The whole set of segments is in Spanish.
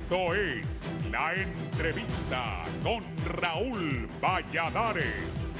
Esto es La Entrevista con Raúl Valladares.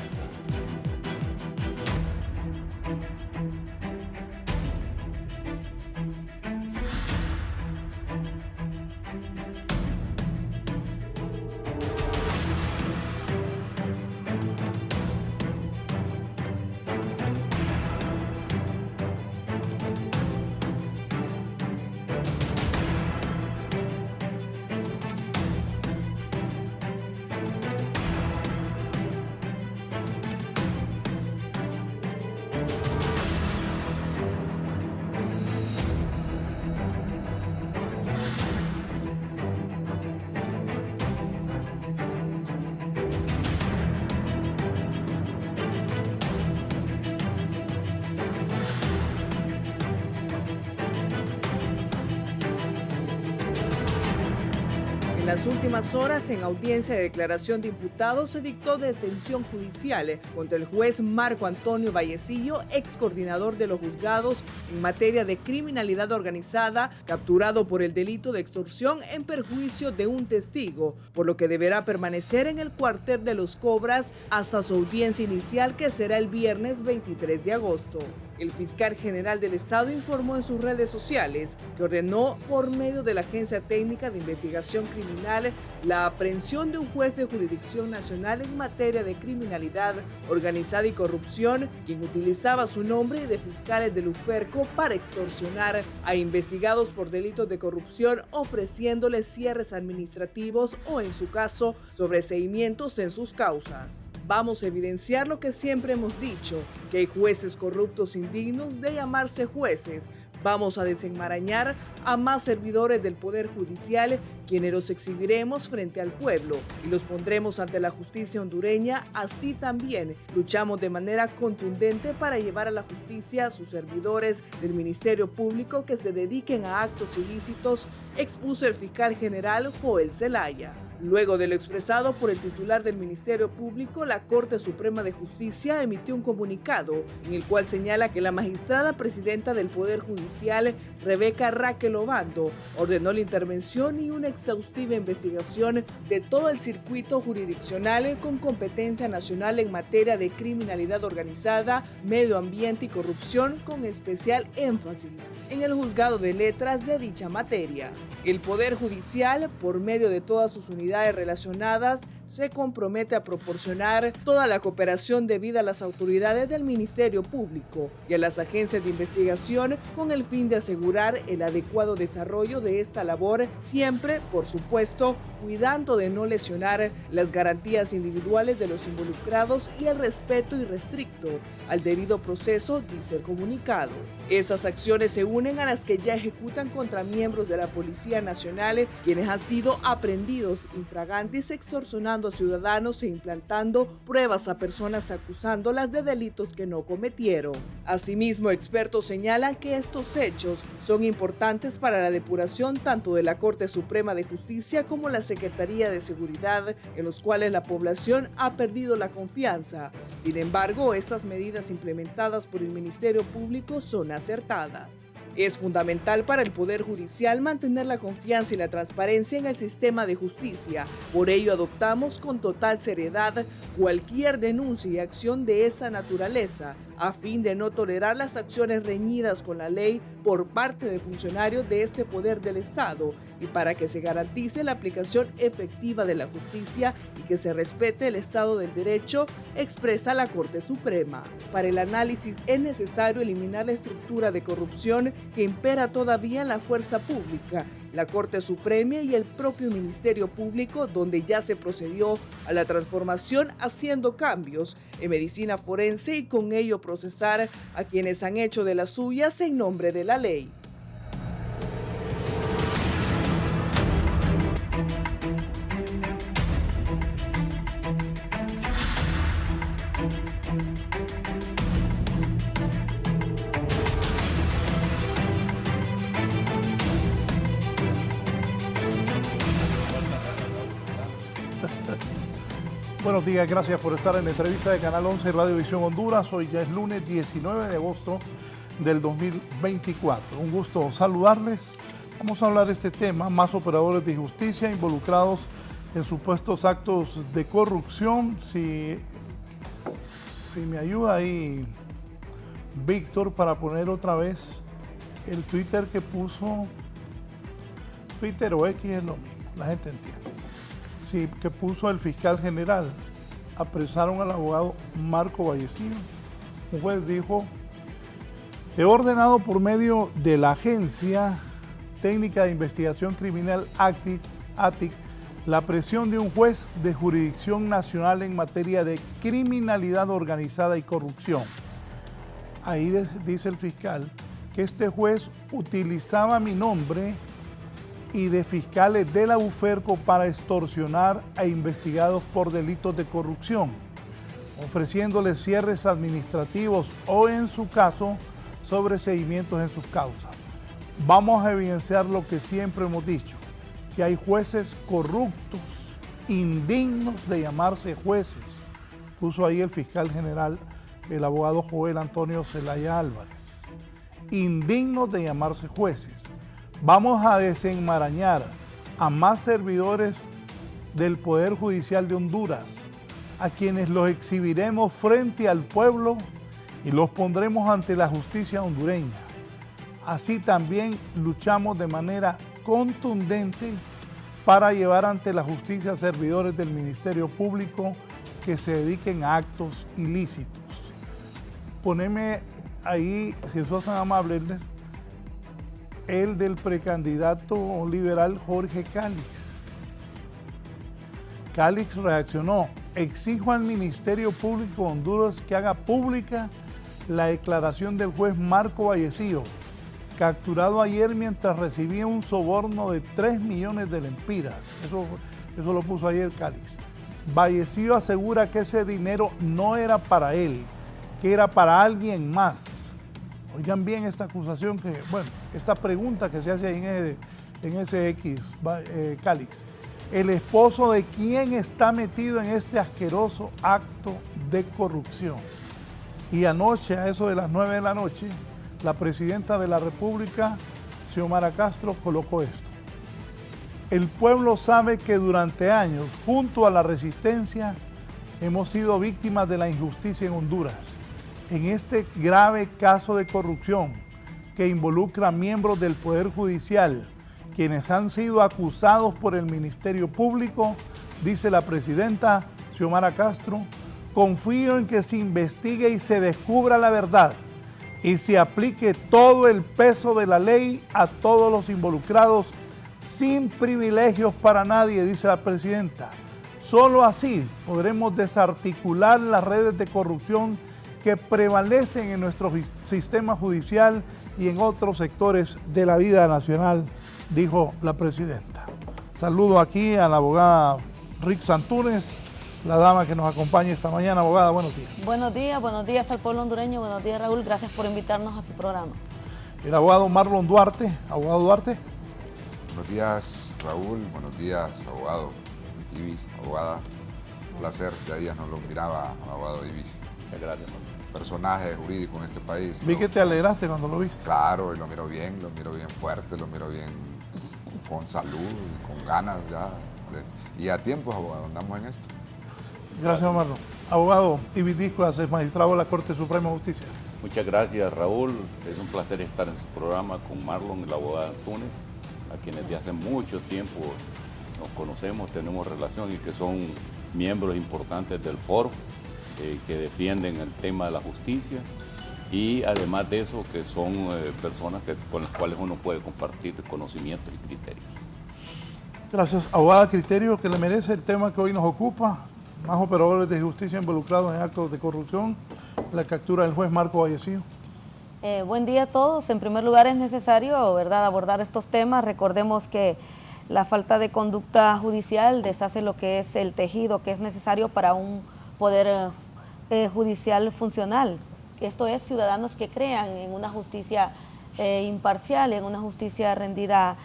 En las últimas horas, en audiencia de declaración de imputados, se dictó detención judicial contra el juez Marco Antonio Vallecillo, ex coordinador de los juzgados en materia de criminalidad organizada, capturado por el delito de extorsión en perjuicio de un testigo, por lo que deberá permanecer en el cuartel de Los Cobras hasta su audiencia inicial, que será el viernes 23 de agosto. El fiscal general del Estado informó en sus redes sociales que ordenó por medio de la Agencia Técnica de Investigación Criminal la aprehensión de un juez de jurisdicción nacional en materia de criminalidad organizada y corrupción, quien utilizaba su nombre de fiscales del UFERCO para extorsionar a investigados por delitos de corrupción, ofreciéndoles cierres administrativos o, en su caso, sobreseimientos en sus causas. Vamos a evidenciar lo que siempre hemos dicho, que hay jueces corruptos indignos de llamarse jueces. Vamos a desenmarañar a más servidores del Poder Judicial, quienes los exhibiremos frente al pueblo y los pondremos ante la justicia hondureña. Así también luchamos de manera contundente para llevar a la justicia a sus servidores del Ministerio Público que se dediquen a actos ilícitos, expuso el fiscal general Joel Zelaya. Luego de lo expresado por el titular del Ministerio Público, la Corte Suprema de Justicia emitió un comunicado en el cual señala que la magistrada presidenta del Poder Judicial, Rebeca Raquel Obando, ordenó la intervención y una exhaustiva investigación de todo el circuito jurisdiccional con competencia nacional en materia de criminalidad organizada, medio ambiente y corrupción, con especial énfasis en el juzgado de letras de dicha materia. El Poder Judicial, por medio de todas sus unidades relacionadas, se compromete a proporcionar toda la cooperación debida a las autoridades del Ministerio Público y a las agencias de investigación con el fin de asegurar el adecuado desarrollo de esta labor, siempre, por supuesto, cuidando de no lesionar las garantías individuales de los involucrados y el respeto irrestricto al debido proceso, dice el comunicado. Estas acciones se unen a las que ya ejecutan contra miembros de la Policía Nacional, quienes han sido aprehendidos infragantis extorsionando a ciudadanos e implantando pruebas a personas acusándolas de delitos que no cometieron. Asimismo, expertos señalan que estos hechos son importantes para la depuración tanto de la Corte Suprema de Justicia como la Secretaría de Seguridad, en los cuales la población ha perdido la confianza. Sin embargo, estas medidas implementadas por el Ministerio Público son acertadas. Es fundamental para el Poder Judicial mantener la confianza y la transparencia en el sistema de justicia. Por ello, adoptamos con total seriedad cualquier denuncia y acción de esa naturaleza, a fin de no tolerar las acciones reñidas con la ley por parte de funcionarios de este poder del Estado y para que se garantice la aplicación efectiva de la justicia y que se respete el Estado del Derecho, expresa la Corte Suprema. Para el análisis es necesario eliminar la estructura de corrupción que impera todavía en la fuerza pública, la Corte Suprema y el propio Ministerio Público, donde ya se procedió a la transformación haciendo cambios en medicina forense y con ello procesar a quienes han hecho de las suyas en nombre de la ley. Buenos días, gracias por estar en la entrevista de Canal 11 Radio Visión Honduras. Hoy ya es lunes 19 de agosto del 2024. Un gusto saludarles. Vamos a hablar de este tema, más operadores de justicia involucrados en supuestos actos de corrupción. Si me ayuda ahí, Víctor, para poner otra vez el Twitter que puso, Twitter o X es lo mismo, la gente entiende. Sí, que puso el fiscal general. Apresaron al abogado Marco Vallecillo. Un juez dijo: he ordenado por medio de la Agencia Técnica de Investigación Criminal ATIC la presión de un juez de jurisdicción nacional en materia de criminalidad organizada y corrupción. Ahí dice el fiscal que este juez utilizaba mi nombre y de fiscales de la UFERCO para extorsionar a investigados por delitos de corrupción, ofreciéndoles cierres administrativos o, en su caso, sobreseimientos en sus causas. Vamos a evidenciar lo que siempre hemos dicho, que hay jueces corruptos, indignos de llamarse jueces. Puso ahí el fiscal general, el abogado Joel Antonio Zelaya Álvarez. Indignos de llamarse jueces. Vamos a desenmarañar a más servidores del Poder Judicial de Honduras, a quienes los exhibiremos frente al pueblo y los pondremos ante la justicia hondureña. Así también luchamos de manera contundente para llevar ante la justicia a servidores del Ministerio Público que se dediquen a actos ilícitos. Poneme ahí, si sos tan amable, el del precandidato liberal Jorge Calix. Calix reaccionó: exijo al Ministerio Público de Honduras que haga pública la declaración del juez Marco Vallecillo, capturado ayer mientras recibía un soborno de 3 millones de lempiras. Eso lo puso ayer Calix. Vallecillo asegura que ese dinero no era para él, que era para alguien más. Oigan bien esta acusación, esta pregunta que se hace ahí en ese X, Calix. El esposo de quién está metido en este asqueroso acto de corrupción. Y anoche, a eso de las 9 de la noche, la presidenta de la República, Xiomara Castro, colocó esto: el pueblo sabe que durante años, junto a la resistencia, hemos sido víctimas de la injusticia en Honduras. En este grave caso de corrupción que involucra a miembros del Poder Judicial, quienes han sido acusados por el Ministerio Público, dice la presidenta Xiomara Castro, confío en que se investigue y se descubra la verdad y se aplique todo el peso de la ley a todos los involucrados sin privilegios para nadie, dice la presidenta. Solo así podremos desarticular las redes de corrupción que prevalecen en nuestro sistema judicial y en otros sectores de la vida nacional, dijo la presidenta. Saludo aquí a la abogada Rick Santúnez, la dama que nos acompaña esta mañana. Abogada, buenos días. Buenos días al pueblo hondureño, buenos días Raúl, gracias por invitarnos a su programa. El abogado Marlon Duarte. Abogado Duarte. Buenos días Raúl, buenos días abogado Ibis, abogada, un placer, ya días no lo miraba al abogado Ibis. Muchas gracias. Personaje jurídico en este país. Vi que te alegraste cuando lo viste. Claro, y lo miro bien fuerte, lo miro bien con salud, con ganas ya. Y a tiempo, abogado, andamos en esto. Gracias, Marlon. Abogado Ibis Discuas, es magistrado de la Corte Suprema de Justicia. Muchas gracias, Raúl. Es un placer estar en su programa con Marlon, el abogado Antunes, a quienes de hace mucho tiempo nos conocemos, tenemos relación y que son miembros importantes del foro, que defienden el tema de la justicia y además de eso que son personas con las cuales uno puede compartir conocimientos y criterios. Gracias, abogada. Criterio que le merece el tema que hoy nos ocupa: más operadores de justicia involucrados en actos de corrupción, la captura del juez Marco Vallecillo. Buen día a todos. En primer lugar, es necesario, ¿verdad?, abordar estos temas. Recordemos que la falta de conducta judicial deshace lo que es el tejido que es necesario para un poder judicial funcional. Esto es, ciudadanos que crean en una justicia imparcial, en una justicia rendida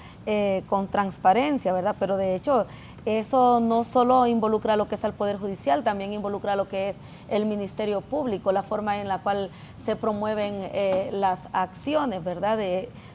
con transparencia, ¿verdad? Pero de hecho, Eso no solo involucra lo que es el Poder Judicial, también involucra lo que es el Ministerio Público, la forma en la cual se promueven las acciones, ¿verdad?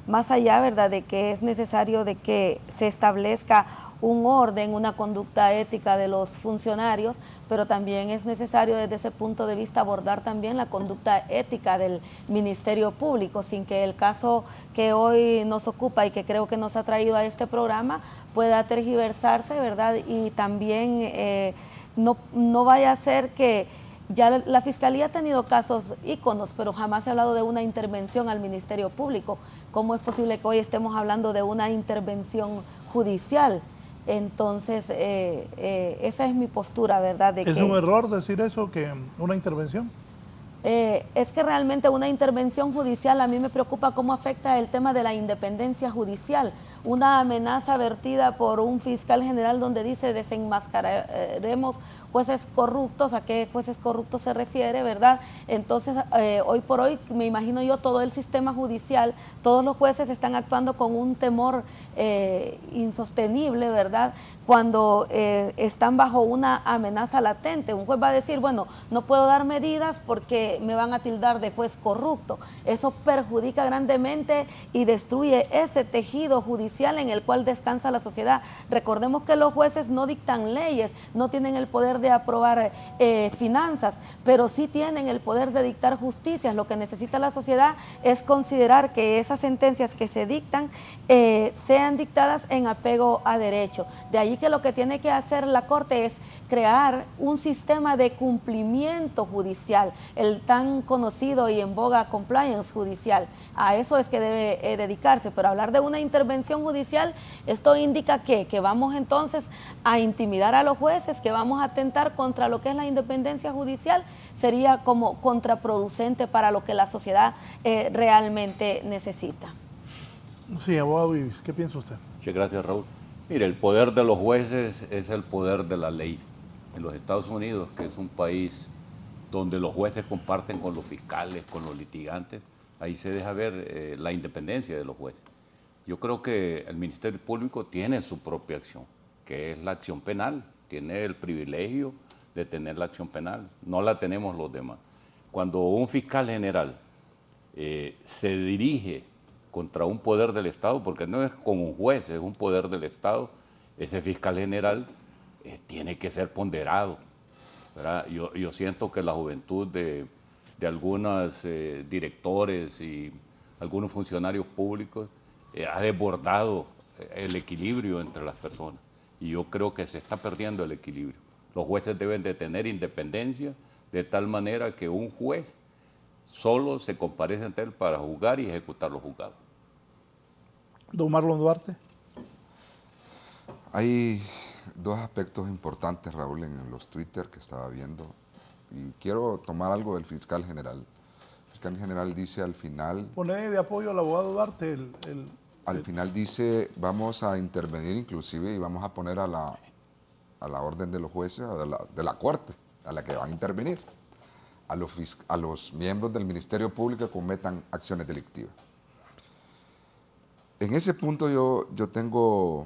Más allá, ¿verdad?, de que es necesario de que se establezca un orden, una conducta ética de los funcionarios, pero también es necesario desde ese punto de vista abordar también la conducta ética del Ministerio Público, sin que el caso que hoy nos ocupa y que creo que nos ha traído a este programa pueda tergiversarse, ¿verdad? Y también no vaya a ser que ya la Fiscalía ha tenido casos íconos, pero jamás se ha hablado de una intervención al Ministerio Público. ¿Cómo es posible que hoy estemos hablando de una intervención judicial? Entonces, esa es mi postura, ¿verdad? ¿Es un error decir eso, que una intervención? Es que realmente una intervención judicial, a mí me preocupa cómo afecta el tema de la independencia judicial. Una amenaza vertida por un fiscal general donde dice desenmascararemos jueces corruptos, ¿a qué jueces corruptos se refiere, verdad? Entonces, hoy por hoy, me imagino yo, todo el sistema judicial, todos los jueces están actuando con un temor insostenible, ¿verdad? Cuando están bajo una amenaza latente. Un juez va a decir, bueno, no puedo dar medidas porque me van a tildar de juez corrupto. Eso perjudica grandemente y destruye ese tejido judicial en el cual descansa la sociedad. Recordemos que los jueces no dictan leyes, no tienen el poder de aprobar finanzas, pero sí tienen el poder de dictar justicias. Lo que necesita la sociedad es considerar que esas sentencias que se dictan sean dictadas en apego a derecho. De allí que lo que tiene que hacer la Corte es crear un sistema de cumplimiento judicial, el tan conocido y en boga compliance judicial. A eso es que debe dedicarse, pero hablar de una intervención judicial, esto indica que vamos entonces a intimidar a los jueces, que vamos a atentar contra lo que es la independencia judicial, sería como contraproducente para lo que la sociedad realmente necesita. Sí, abogado Ibis, ¿qué piensa usted? Muchas gracias, Raúl. Mire, el poder de los jueces es el poder de la ley. En los Estados Unidos, que es un país donde los jueces comparten con los fiscales, con los litigantes, ahí se deja ver la independencia de los jueces. Yo creo que el Ministerio Público tiene su propia acción, que es la acción penal, tiene el privilegio de tener la acción penal, no la tenemos los demás. Cuando un fiscal general se dirige contra un poder del Estado, porque no es con un juez, es un poder del Estado, ese fiscal general tiene que ser ponderado, ¿verdad? Yo siento que la juventud de algunos directores y algunos funcionarios públicos ha desbordado el equilibrio entre las personas, y yo creo que se está perdiendo el equilibrio. Los jueces deben de tener independencia de tal manera que un juez solo se comparece ante él para juzgar y ejecutar los juzgados. Don Marlon Duarte. Hay dos aspectos importantes, Raúl, en los Twitter que estaba viendo, y quiero tomar algo del fiscal general. El fiscal general dice al final... Poné de apoyo al abogado Duarte. Al final dice, vamos a intervenir inclusive y vamos a poner a la orden de los jueces, de la Corte, a la que van a intervenir, a los miembros del Ministerio Público que cometan acciones delictivas. En ese punto yo tengo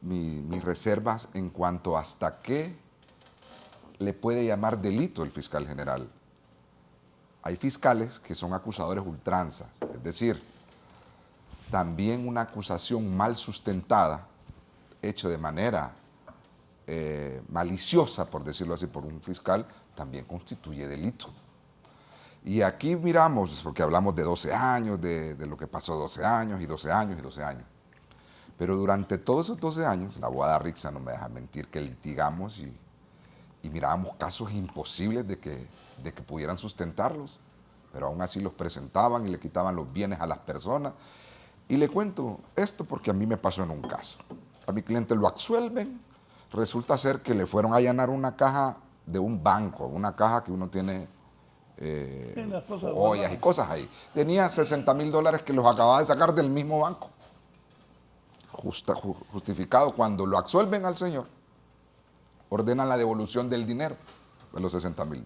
mis reservas en cuanto hasta qué le puede llamar delito el fiscal general. Hay fiscales que son acusadores ultranzas, es decir, también una acusación mal sustentada, hecho de manera maliciosa, por decirlo así, por un fiscal, también constituye delito. Y aquí miramos, porque hablamos de 12 años, de lo que pasó 12 años, y 12 años, y 12 años. Pero durante todos esos 12 años, la abogada Rixa no me deja mentir, que litigamos y mirábamos casos imposibles de que pudieran sustentarlos, pero aún así los presentaban y le quitaban los bienes a las personas. Y le cuento esto porque a mí me pasó en un caso. A mi cliente lo absuelven, resulta ser que le fueron a allanar una caja de un banco, una caja que uno tiene joyas y cosas ahí. Tenía $60,000 que los acababa de sacar del mismo banco. Justificado, cuando lo absuelven al señor, ordenan la devolución del dinero, de los $60,000.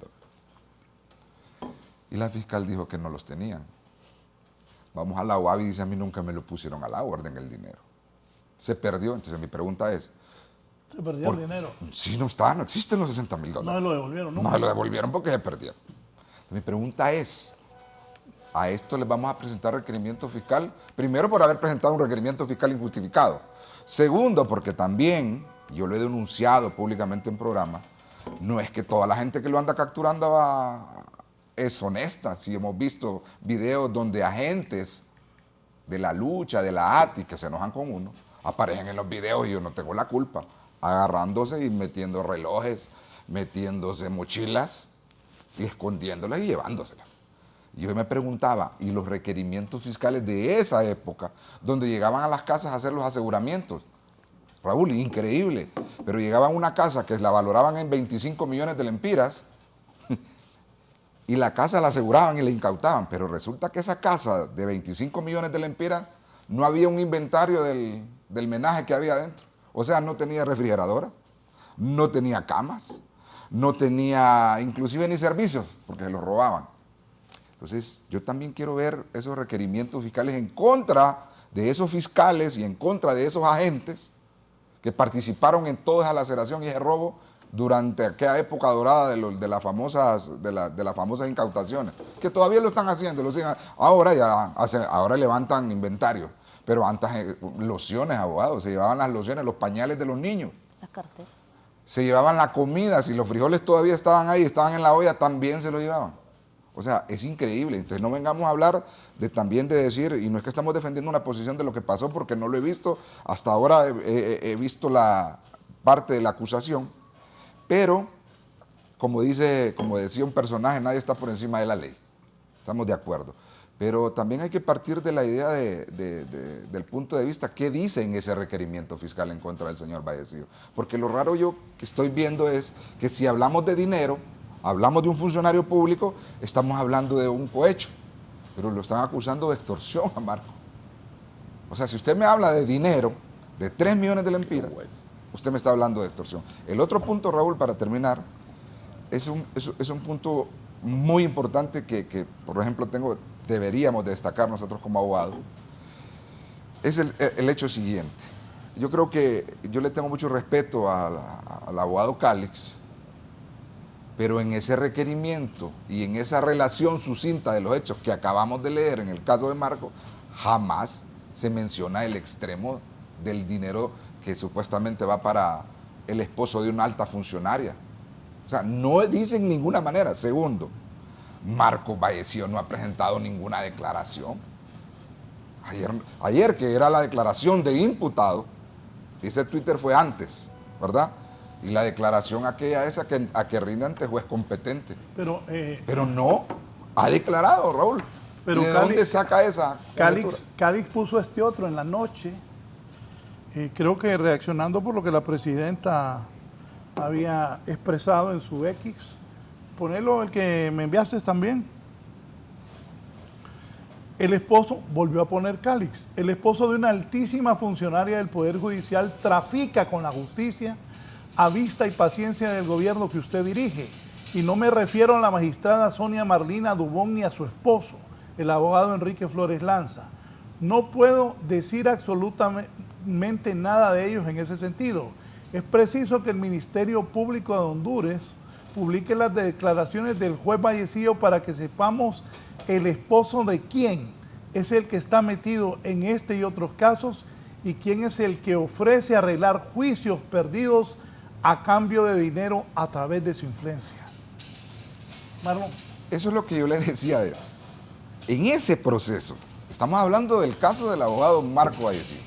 Y la fiscal dijo que no los tenían. Vamos a la UAB y dice, a mí nunca me lo pusieron a la orden el dinero. Se perdió. Entonces mi pregunta es, Se perdió el dinero. Sí, no está, no existen los $60,000. No se lo devolvieron, ¿no? No se lo devolvieron porque se perdieron. Mi pregunta es, ¿a esto les vamos a presentar requerimiento fiscal? Primero, por haber presentado un requerimiento fiscal injustificado. Segundo, porque también, yo lo he denunciado públicamente en programa, no es que toda la gente que lo anda capturando es honesta. Si hemos visto videos donde agentes de la lucha, de la ATI, que se enojan con uno, aparecen en los videos y yo no tengo la culpa, agarrándose y metiendo relojes, metiéndose mochilas y escondiéndolas y llevándoselas. Y yo me preguntaba, ¿y los requerimientos fiscales de esa época, donde llegaban a las casas a hacer los aseguramientos? Raúl, increíble, pero llegaban a una casa que la valoraban en 25 millones de lempiras y la casa la aseguraban y la incautaban, pero resulta que esa casa de 25 millones de lempiras no había un inventario del menaje que había adentro. O sea, no tenía refrigeradora, no tenía camas, no tenía inclusive ni servicios, porque se los robaban. Entonces, yo también quiero ver esos requerimientos fiscales en contra de esos fiscales y en contra de esos agentes que participaron en toda esa laceración y ese robo durante aquella época dorada de las famosas incautaciones, que todavía lo están haciendo, ahora levantan inventario, pero antes lociones, abogados, se llevaban las lociones, los pañales de los niños. Las carteras. Se llevaban la comida, si los frijoles todavía estaban ahí, estaban en la olla, también se lo llevaban. O sea, es increíble. Entonces no vengamos a hablar también de decir, y no es que estamos defendiendo una posición de lo que pasó, porque no lo he visto, hasta ahora he visto la parte de la acusación, pero como decía un personaje, nadie está por encima de la ley. Estamos de acuerdo. Pero también hay que partir de la idea del punto de vista, ¿qué dice en ese requerimiento fiscal en contra del señor Vallecillo? Porque lo raro yo que estoy viendo es que si hablamos de dinero, hablamos de un funcionario público, estamos hablando de un cohecho, pero lo están acusando de extorsión a Marco. O sea, si usted me habla de dinero, de 3 millones de lempiras, usted me está hablando de extorsión. El otro punto, Raúl, para terminar, es un punto muy importante que por ejemplo, deberíamos destacar nosotros como abogados, es el hecho siguiente. Yo creo que yo le tengo mucho respeto al abogado Calix, pero en ese requerimiento y en esa relación sucinta de los hechos que acabamos de leer en el caso de Marco, jamás se menciona el extremo del dinero que supuestamente va para el esposo de una alta funcionaria. O sea, no dice en ninguna manera. Segundo, Marco Vallecillo no ha presentado ninguna declaración. Ayer que era la declaración de imputado, ese Twitter fue antes, ¿verdad? Y la declaración aquella es a que rinde ante juez competente. Pero no ha declarado, Raúl. Pero ¿de dónde saca esa? Calix puso este otro en la noche, creo que reaccionando por lo que la presidenta había expresado en su X. Ponelo el que me enviaste también. El esposo, volvió a poner Calix, el esposo de una altísima funcionaria del Poder Judicial trafica con la justicia a vista y paciencia del gobierno que usted dirige. Y no me refiero a la magistrada Sonia Marlina Dubón ni a su esposo, el abogado Enrique Flores Lanza. No puedo decir absolutamente nada de ellos en ese sentido. Es preciso que el Ministerio Público de Honduras publique las declaraciones del juez Vallecillo para que sepamos el esposo de quién es el que está metido en este y otros casos y quién es el que ofrece arreglar juicios perdidos a cambio de dinero a través de su influencia. Marlon. Eso es lo que yo le decía. En ese proceso, estamos hablando del caso del abogado Marco Vallecillo.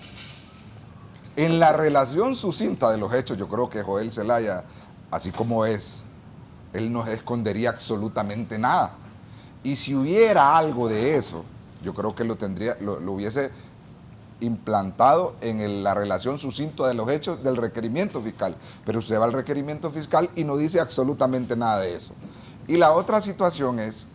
En la relación sucinta de los hechos, yo creo que Joel Zelaya, así como es, él no escondería absolutamente nada. Y si hubiera algo de eso, yo creo que lo hubiese implantado en la relación sucinta de los hechos del requerimiento fiscal. Pero usted va al requerimiento fiscal y no dice absolutamente nada de eso. Y la otra situación es,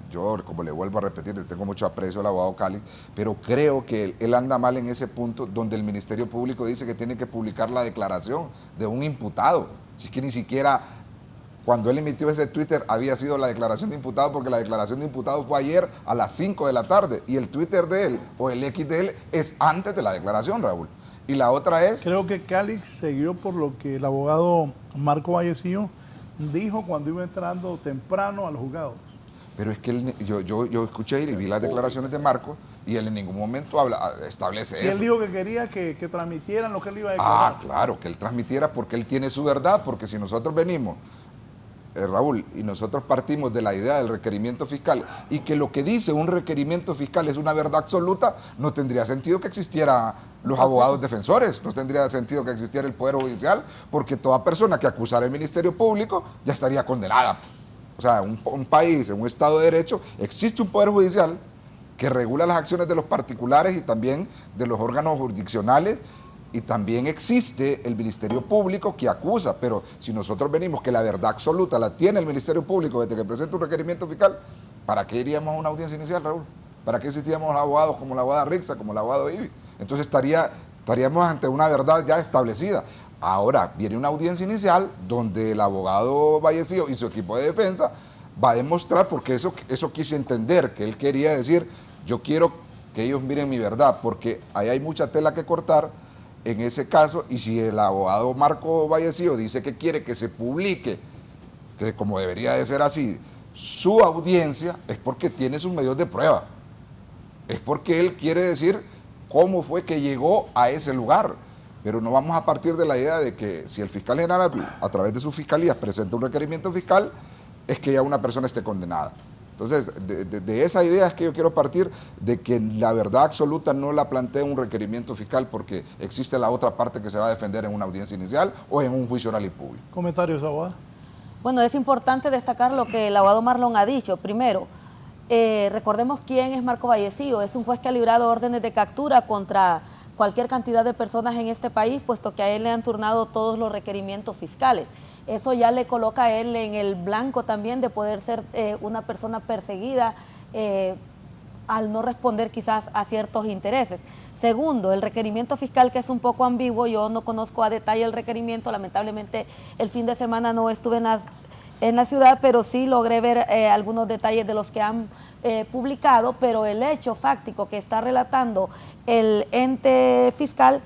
yo como le vuelvo a repetir, le tengo mucho aprecio al abogado Cali, pero creo que él anda mal en ese punto donde el Ministerio Público dice que tiene que publicar la declaración de un imputado. Si es que ni siquiera cuando él emitió ese Twitter había sido la declaración de imputado, porque la declaración de imputado fue ayer a las 5 de la tarde y el Twitter de él o el X de él es antes de la declaración, Raúl. Y la otra es... Creo que Calix siguió por lo que el abogado Marco Vallecillo dijo cuando iba entrando temprano a los juzgados. Pero es que yo escuché y vi las declaraciones de Marco y él en ningún momento establece Y eso. él dijo que quería que transmitieran lo que él iba a declarar. Ah, claro, que él transmitiera porque él tiene su verdad, porque si nosotros venimos, Raúl, y nosotros partimos de la idea del requerimiento fiscal y que lo que dice un requerimiento fiscal es una verdad absoluta, no tendría sentido que existieran los abogados defensores, no tendría sentido que existiera el Poder Judicial, porque toda persona que acusara al Ministerio Público ya estaría condenada. O sea, un país, en un Estado de Derecho, existe un Poder Judicial que regula las acciones de los particulares y también de los órganos jurisdiccionales, y también existe el Ministerio Público que acusa, pero si nosotros venimos que la verdad absoluta la tiene el Ministerio Público desde que presenta un requerimiento fiscal, ¿para qué iríamos a una audiencia inicial, Raúl? ¿Para qué existiríamos abogados como la abogada Rixa, como el abogado Ibi? Entonces estaríamos ante una verdad ya establecida. Ahora viene una audiencia inicial donde el abogado Vallecillo y su equipo de defensa va a demostrar, porque eso quise entender, que él quería decir, yo quiero que ellos miren mi verdad, porque ahí hay mucha tela que cortar en ese caso, y si el abogado Marco Vallecillo dice que quiere que se publique, que como debería de ser así, su audiencia, es porque tiene sus medios de prueba, es porque él quiere decir cómo fue que llegó a ese lugar. Pero no vamos a partir de la idea de que si el fiscal general a través de sus fiscalías presenta un requerimiento fiscal, es que ya una persona esté condenada. Entonces, de esa idea es que yo quiero partir, de que la verdad absoluta no la plantea un requerimiento fiscal, porque existe la otra parte que se va a defender en una audiencia inicial o en un juicio oral y público. ¿Comentarios, abogado? Bueno, es importante destacar lo que el abogado Marlon ha dicho. Primero, recordemos quién es Marco Vallecillo. Es un juez que ha librado órdenes de captura contra cualquier cantidad de personas en este país, puesto que a él le han turnado todos los requerimientos fiscales. Eso ya le coloca a él en el blanco también de poder ser una persona perseguida al no responder quizás a ciertos intereses. Segundo, el requerimiento fiscal, que es un poco ambiguo, yo no conozco a detalle el requerimiento, lamentablemente el fin de semana no estuve en la ciudad, pero sí logré ver algunos detalles de los que han publicado, pero el hecho fáctico que está relatando el ente fiscal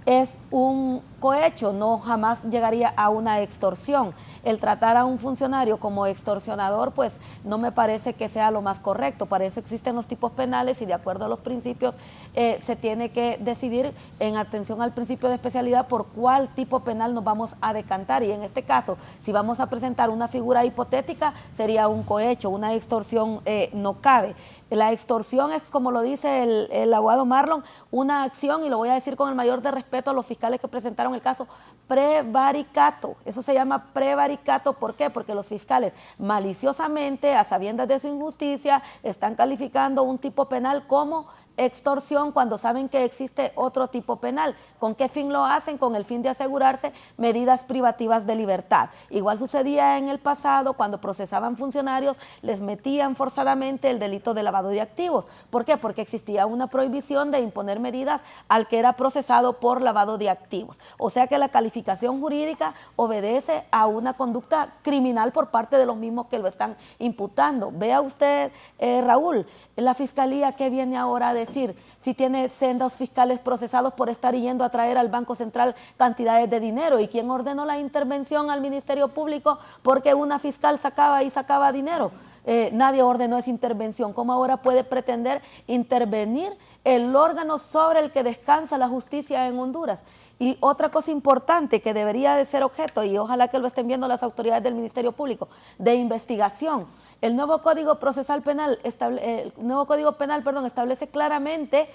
es un cohecho, no jamás llegaría a una extorsión. El tratar a un funcionario como extorsionador, pues no me parece que sea lo más correcto. Para eso existen los tipos penales y de acuerdo a los principios se tiene que decidir en atención al principio de especialidad por cuál tipo penal nos vamos a decantar. Y en este caso, si vamos a presentar una figura hipotética, sería un cohecho, una extorsión no cabe. La extorsión es, como lo dice el abogado Marlon, una acción, y lo voy a decir con el mayor de respeto a los fiscales que presentaron el caso, prevaricato. Eso se llama prevaricato. ¿Por qué? Porque los fiscales maliciosamente, a sabiendas de su injusticia, están calificando un tipo penal como extorsión cuando saben que existe otro tipo penal. ¿Con qué fin lo hacen? Con el fin de asegurarse medidas privativas de libertad. Igual sucedía en el pasado cuando procesaban funcionarios, les metían forzadamente el delito de lavado de activos. ¿Por qué? Porque existía una prohibición de imponer medidas al que era procesado por lavado de activos. O sea que la calificación jurídica obedece a una conducta criminal por parte de los mismos que lo están imputando. Vea usted, Raúl, la fiscalía que viene ahora a decir si tiene sendos fiscales procesados por estar yendo a traer al Banco Central cantidades de dinero, y quién ordenó la intervención al Ministerio Público porque una fiscal sacaba dinero. Nadie ordenó esa intervención. ¿Cómo ahora puede pretender intervenir el órgano sobre el que descansa la justicia en Honduras? Y otra cosa importante que debería de ser objeto, y ojalá que lo estén viendo las autoridades del Ministerio Público, de investigación. El nuevo Código Procesal Penal, establece claramente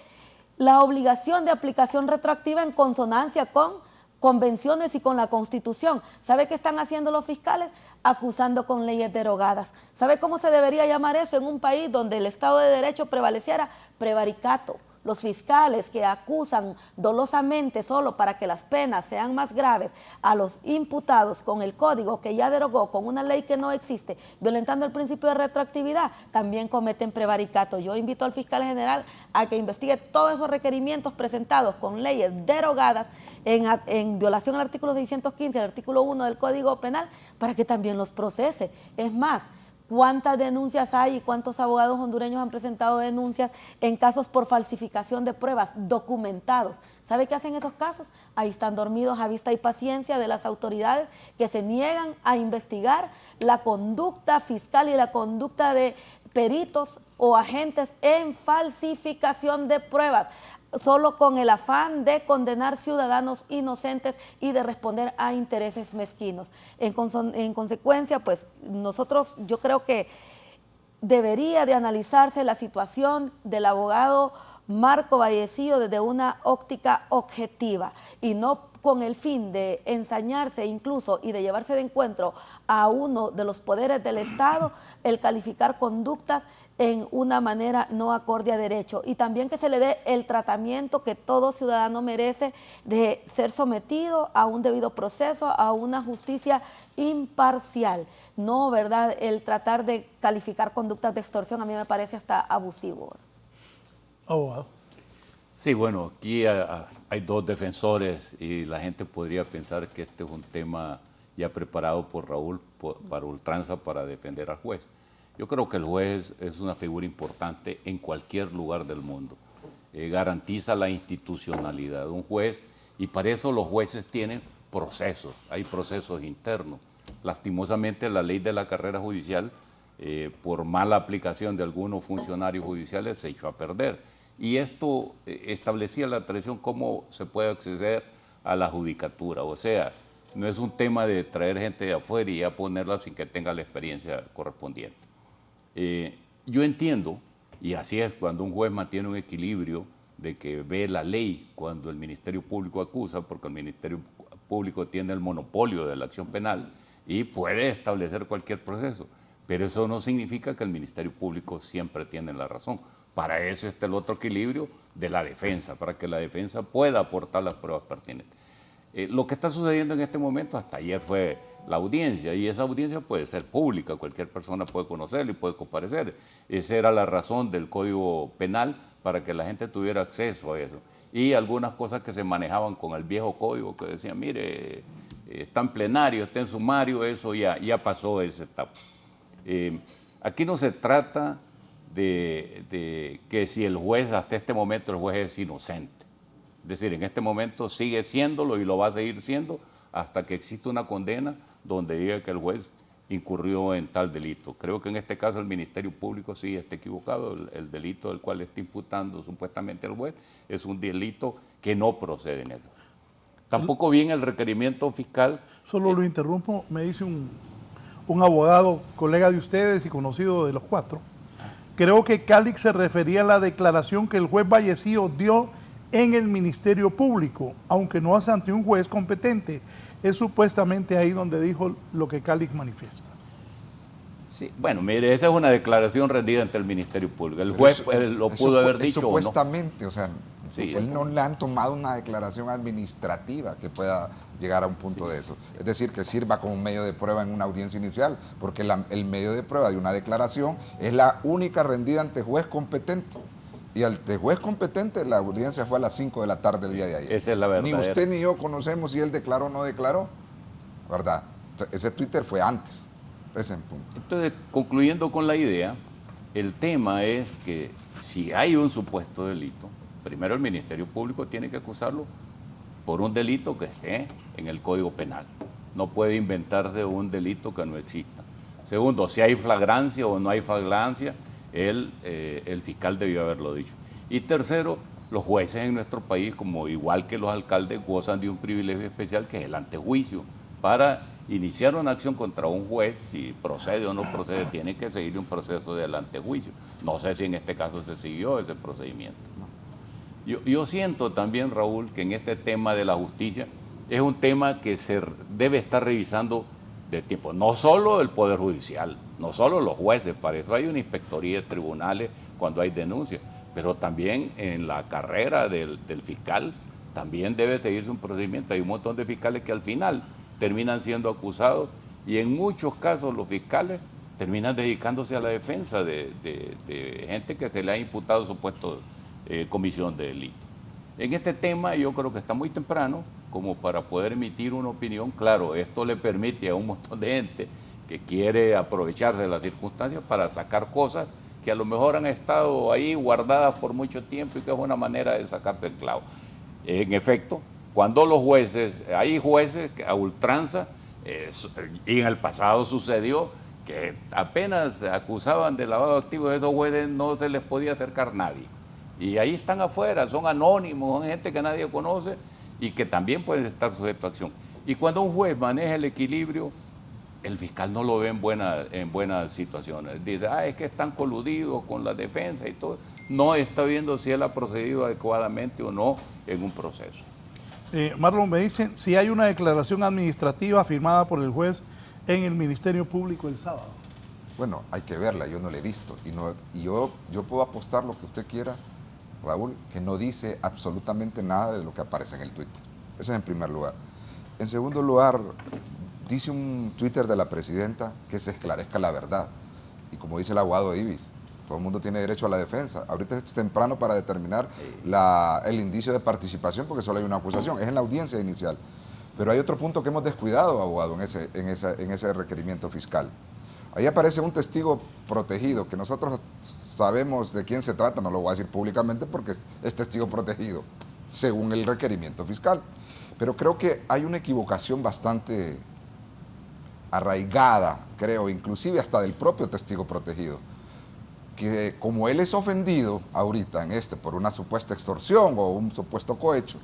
la obligación de aplicación retroactiva en consonancia con convenciones y con la Constitución. ¿Sabe qué están haciendo los fiscales? Acusando con leyes derogadas. ¿Sabe cómo se debería llamar eso en un país donde el Estado de Derecho prevaleciera? Prevaricato. Los fiscales que acusan dolosamente solo para que las penas sean más graves a los imputados con el código que ya derogó, con una ley que no existe, violentando el principio de retroactividad, también cometen prevaricato. Yo invito al fiscal general a que investigue todos esos requerimientos presentados con leyes derogadas en violación al artículo 615, el artículo 1 del Código Penal, para que también los procese. Es más, ¿Cuántas denuncias hay y cuántos abogados hondureños han presentado denuncias en casos por falsificación de pruebas documentados? ¿Sabe qué hacen esos casos? Ahí están dormidos a vista y paciencia de las autoridades que se niegan a investigar la conducta fiscal y la conducta de peritos o agentes en falsificación de pruebas, solo con el afán de condenar ciudadanos inocentes y de responder a intereses mezquinos. En consecuencia, pues nosotros, yo creo que debería de analizarse la situación del abogado Marco Vallecillo desde una óptica objetiva y no con el fin de ensañarse incluso y de llevarse de encuentro a uno de los poderes del Estado, el calificar conductas en una manera no acorde a derecho, y también que se le dé el tratamiento que todo ciudadano merece de ser sometido a un debido proceso, a una justicia imparcial. No, ¿verdad? El tratar de calificar conductas de extorsión a mí me parece hasta abusivo. Abogado. Sí, bueno, aquí hay dos defensores y la gente podría pensar que este es un tema ya preparado por Raúl para ultranza para defender al juez. Yo creo que el juez es una figura importante en cualquier lugar del mundo. Garantiza la institucionalidad de un juez y para eso los jueces tienen procesos, hay procesos internos. Lastimosamente la ley de la carrera judicial, por mala aplicación de algunos funcionarios judiciales, se echó a perder. Y esto establecía la tradición cómo se puede acceder a la judicatura. O sea, no es un tema de traer gente de afuera y ya ponerla sin que tenga la experiencia correspondiente. Yo entiendo, y así es cuando un juez mantiene un equilibrio de que ve la ley cuando el Ministerio Público acusa, porque el Ministerio Público tiene el monopolio de la acción penal y puede establecer cualquier proceso. Pero eso no significa que el Ministerio Público siempre tiene la razón. Para eso está el otro equilibrio de la defensa, para que la defensa pueda aportar las pruebas pertinentes. Lo que está sucediendo en este momento, hasta ayer fue la audiencia, y esa audiencia puede ser pública, cualquier persona puede conocerla y puede comparecer. Esa era la razón del Código Penal, para que la gente tuviera acceso a eso. Y algunas cosas que se manejaban con el viejo código, que decían, mire, está en plenario, está en sumario, eso ya pasó esa etapa. Aquí no se trata de que si el juez, hasta este momento el juez es inocente. Es decir, en este momento sigue siéndolo y lo va a seguir siendo hasta que exista una condena donde diga que el juez incurrió en tal delito. Creo que en este caso el Ministerio Público sí está equivocado. El delito del cual está imputando supuestamente el juez es un delito que no procede en eso. Tampoco viene el requerimiento fiscal. Solo lo interrumpo, me dice un abogado, colega de ustedes y conocido de los cuatro. Creo que Calix se refería a la declaración que el juez Vallecillo dio en el Ministerio Público, aunque no es ante un juez competente. Es supuestamente ahí donde dijo lo que Calix manifiesta. Sí, bueno, mire, esa es una declaración rendida ante el Ministerio Público. El juez lo pudo haber dicho supuestamente, o no. O sea, sí, él no le han tomado una declaración administrativa que pueda llegar a un punto de eso. Es decir, que sirva como medio de prueba en una audiencia inicial, porque el medio de prueba de una declaración es la única rendida ante juez competente. Y ante juez competente la audiencia fue a las 5 de la tarde del día de ayer. Esa es la verdad. Ni usted ni yo conocemos si él declaró o no declaró, ¿verdad? Ese Twitter fue antes. Ese punto. Entonces, concluyendo con la idea, el tema es que si hay un supuesto delito, primero el Ministerio Público tiene que acusarlo por un delito que esté en el Código Penal. No puede inventarse un delito que no exista. Segundo, si hay flagrancia o no hay flagrancia, el fiscal debió haberlo dicho. Y tercero, los jueces en nuestro país, como igual que los alcaldes, gozan de un privilegio especial que es el antejuicio. Para iniciar una acción contra un juez, si procede o no procede, tiene que seguir un proceso del antejuicio. No sé si en este caso se siguió ese procedimiento. Yo siento también, Raúl, que en este tema de la justicia es un tema que se debe estar revisando de tiempo. No solo el Poder Judicial, no solo los jueces, para eso hay una inspectoría de tribunales cuando hay denuncias, pero también en la carrera del fiscal también debe seguirse un procedimiento. Hay un montón de fiscales que al final terminan siendo acusados y en muchos casos los fiscales terminan dedicándose a la defensa de gente que se le ha imputado supuesto comisión de delito. En este tema yo creo que está muy temprano como para poder emitir una opinión. Claro, esto le permite a un montón de gente que quiere aprovecharse de las circunstancias para sacar cosas que a lo mejor han estado ahí guardadas por mucho tiempo y que es una manera de sacarse el clavo. En efecto, cuando los jueces, hay jueces que a ultranza, y en el pasado sucedió que apenas acusaban de lavado de activos a esos jueces, no se les podía acercar nadie. Y ahí están afuera, son anónimos, son gente que nadie conoce y que también pueden estar sujetos a acción. Y cuando un juez maneja el equilibrio, el fiscal no lo ve en buenas situaciones. Dice, es que están coludidos con la defensa y todo. No está viendo si él ha procedido adecuadamente o no en un proceso. Marlon, me dicen si hay una declaración administrativa firmada por el juez en el Ministerio Público el sábado. Bueno, hay que verla, yo no la he visto. Y yo puedo apostar lo que usted quiera, Raúl, que no dice absolutamente nada de lo que aparece en el Twitter. Eso es en primer lugar. En segundo lugar, dice un Twitter de la presidenta que se esclarezca la verdad. Y como dice el abogado Ibis, todo el mundo tiene derecho a la defensa. Ahorita es temprano para determinar el indicio de participación porque solo hay una acusación, es en la audiencia inicial. Pero hay otro punto que hemos descuidado, abogado, en ese requerimiento fiscal. Ahí aparece un testigo protegido, que nosotros sabemos de quién se trata, no lo voy a decir públicamente porque es testigo protegido, según el requerimiento fiscal. Pero creo que hay una equivocación bastante arraigada, creo, inclusive hasta del propio testigo protegido, que como él es ofendido ahorita por una supuesta extorsión o un supuesto cohecho,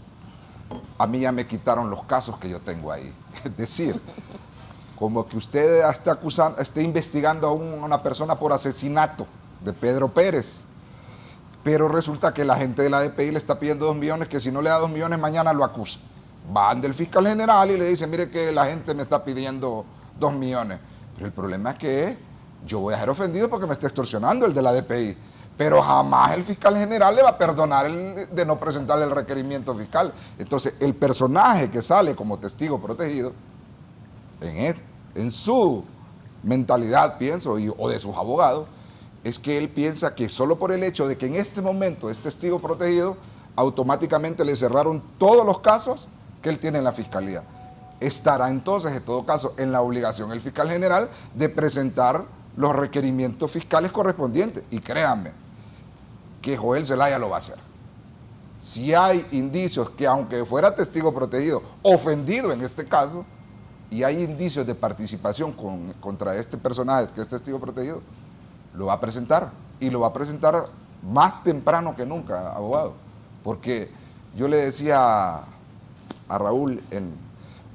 a mí ya me quitaron los casos que yo tengo ahí. Es decir, como que usted esté investigando a una persona por asesinato de Pedro Pérez, pero resulta que la gente de la DPI le está pidiendo 2 millones, que si no le da 2 millones mañana lo acusa. Van del fiscal general y le dicen, mire que la gente me está pidiendo 2 millones. Pero el problema es que yo voy a ser ofendido porque me está extorsionando el de la DPI. Pero jamás el fiscal general le va a perdonar de no presentarle el requerimiento fiscal. Entonces, el personaje que sale como testigo protegido, en su mentalidad, pienso, o de sus abogados, es que él piensa que solo por el hecho de que en este momento es testigo protegido, automáticamente le cerraron todos los casos que él tiene en la fiscalía. Estará entonces, en todo caso, en la obligación el fiscal general de presentar los requerimientos fiscales correspondientes. Y créanme que Joel Zelaya lo va a hacer. Si hay indicios que, aunque fuera testigo protegido, ofendido en este caso, y hay indicios de participación contra este personaje que es testigo protegido, lo va a presentar. Y lo va a presentar más temprano que nunca, abogado. Porque yo le decía a Raúl,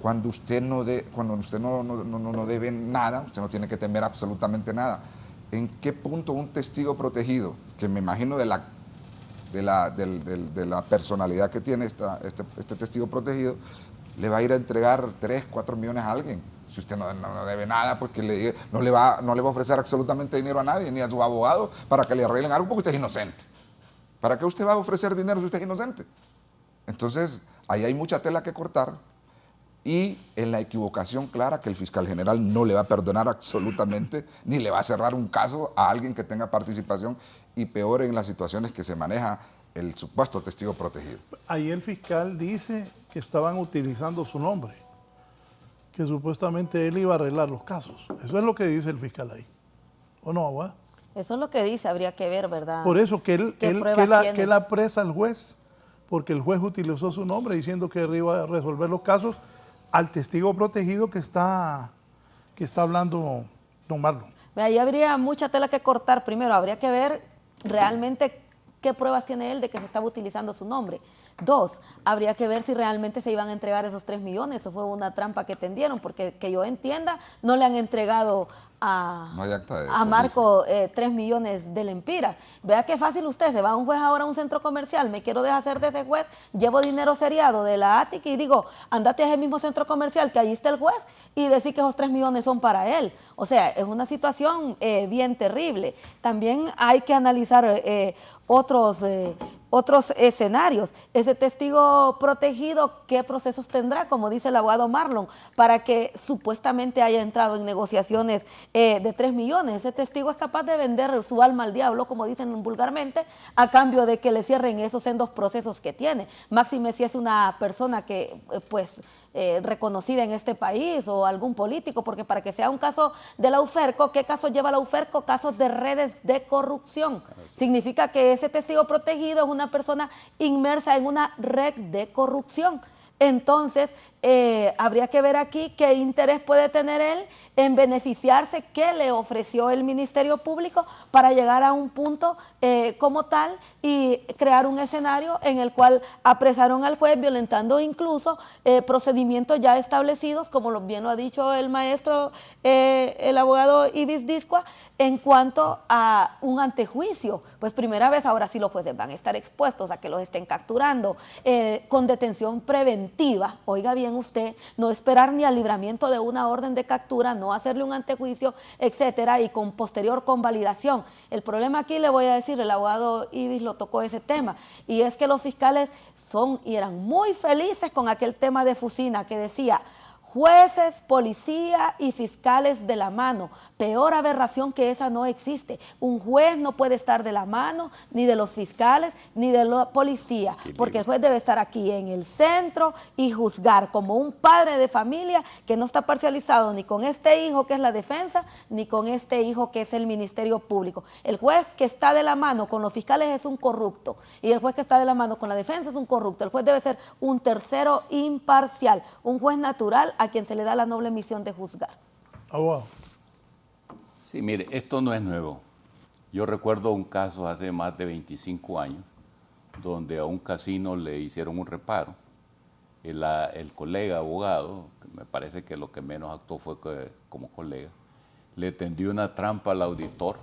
cuando usted no debe nada, usted no tiene que temer absolutamente nada. ¿En qué punto un testigo protegido, que me imagino de la personalidad que tiene este testigo protegido, le va a ir a entregar 3, 4 millones a alguien? Si usted no debe nada, porque no le va a ofrecer absolutamente dinero a nadie, ni a su abogado, para que le arreglen algo, porque usted es inocente. ¿Para qué usted va a ofrecer dinero si usted es inocente? Entonces, ahí hay mucha tela que cortar. Y en la equivocación clara que el fiscal general no le va a perdonar absolutamente, ni le va a cerrar un caso a alguien que tenga participación, y peor en las situaciones que se maneja el supuesto testigo protegido. Ahí el fiscal dice que estaban utilizando su nombre, que supuestamente él iba a arreglar los casos. Eso es lo que dice el fiscal ahí. ¿O no, abogado? Eso es lo que dice, habría que ver, ¿verdad? Por eso que él apresa al juez, porque el juez utilizó su nombre diciendo que iba a resolver los casos al testigo protegido que está hablando don Marlon. Ahí habría mucha tela que cortar. Primero, habría que ver realmente qué pruebas tiene él de que se estaba utilizando su nombre. 2, habría que ver si realmente se iban a entregar esos 3 millones. Eso fue una trampa que tendieron, porque que yo entienda, no le han entregado a Marco 3 millones de lempiras. Vea qué fácil usted, se va a un juez ahora a un centro comercial, me quiero deshacer de ese juez, llevo dinero seriado de la ATIC y digo, andate a ese mismo centro comercial que allí está el juez y decir que esos 3 millones son para él. O sea, es una situación bien terrible. También hay que analizar otros escenarios. Ese testigo protegido, ¿qué procesos tendrá, como dice el abogado Marlon, para que supuestamente haya entrado en negociaciones de 3 millones. Ese testigo es capaz de vender su alma al diablo, como dicen vulgarmente, a cambio de que le cierren esos sendos procesos que tiene. Máxime si es una persona que, reconocida en este país o algún político, porque para que sea un caso de la UFERCO, ¿qué caso lleva la UFERCO? Casos de redes de corrupción. Significa que ese testigo protegido es una persona inmersa en una red de corrupción. Entonces, habría que ver aquí qué interés puede tener él en beneficiarse, qué le ofreció el Ministerio Público para llegar a un punto como tal y crear un escenario en el cual apresaron al juez violentando incluso procedimientos ya establecidos, como bien lo ha dicho el maestro, el abogado Ibis Discua, en cuanto a un antejuicio. Pues primera vez, ahora sí los jueces van a estar expuestos a que los estén capturando con detención preventiva. Oiga bien usted, no esperar ni al libramiento de una orden de captura, no hacerle un antejuicio, etcétera, y con posterior convalidación. El problema aquí, le voy a decir, el abogado Ibis lo tocó ese tema, y es que los fiscales son y eran muy felices con aquel tema de Fusina que decía: jueces, policía y fiscales de la mano. Peor aberración que esa no existe. Un juez no puede estar de la mano ni de los fiscales ni de la policía, porque el juez debe estar aquí en el centro y juzgar como un padre de familia que no está parcializado ni con este hijo que es la defensa ni con este hijo que es el Ministerio Público. El juez que está de la mano con los fiscales es un corrupto y el juez que está de la mano con la defensa es un corrupto. El juez debe ser un tercero imparcial, un juez natural a quien se le da la noble misión de juzgar. Abogado. Sí, mire, esto no es nuevo. Yo recuerdo un caso hace más de 25 años donde a un casino le hicieron un reparo. El colega abogado, que me parece que lo que menos actuó fue que, como colega, le tendió una trampa al auditor.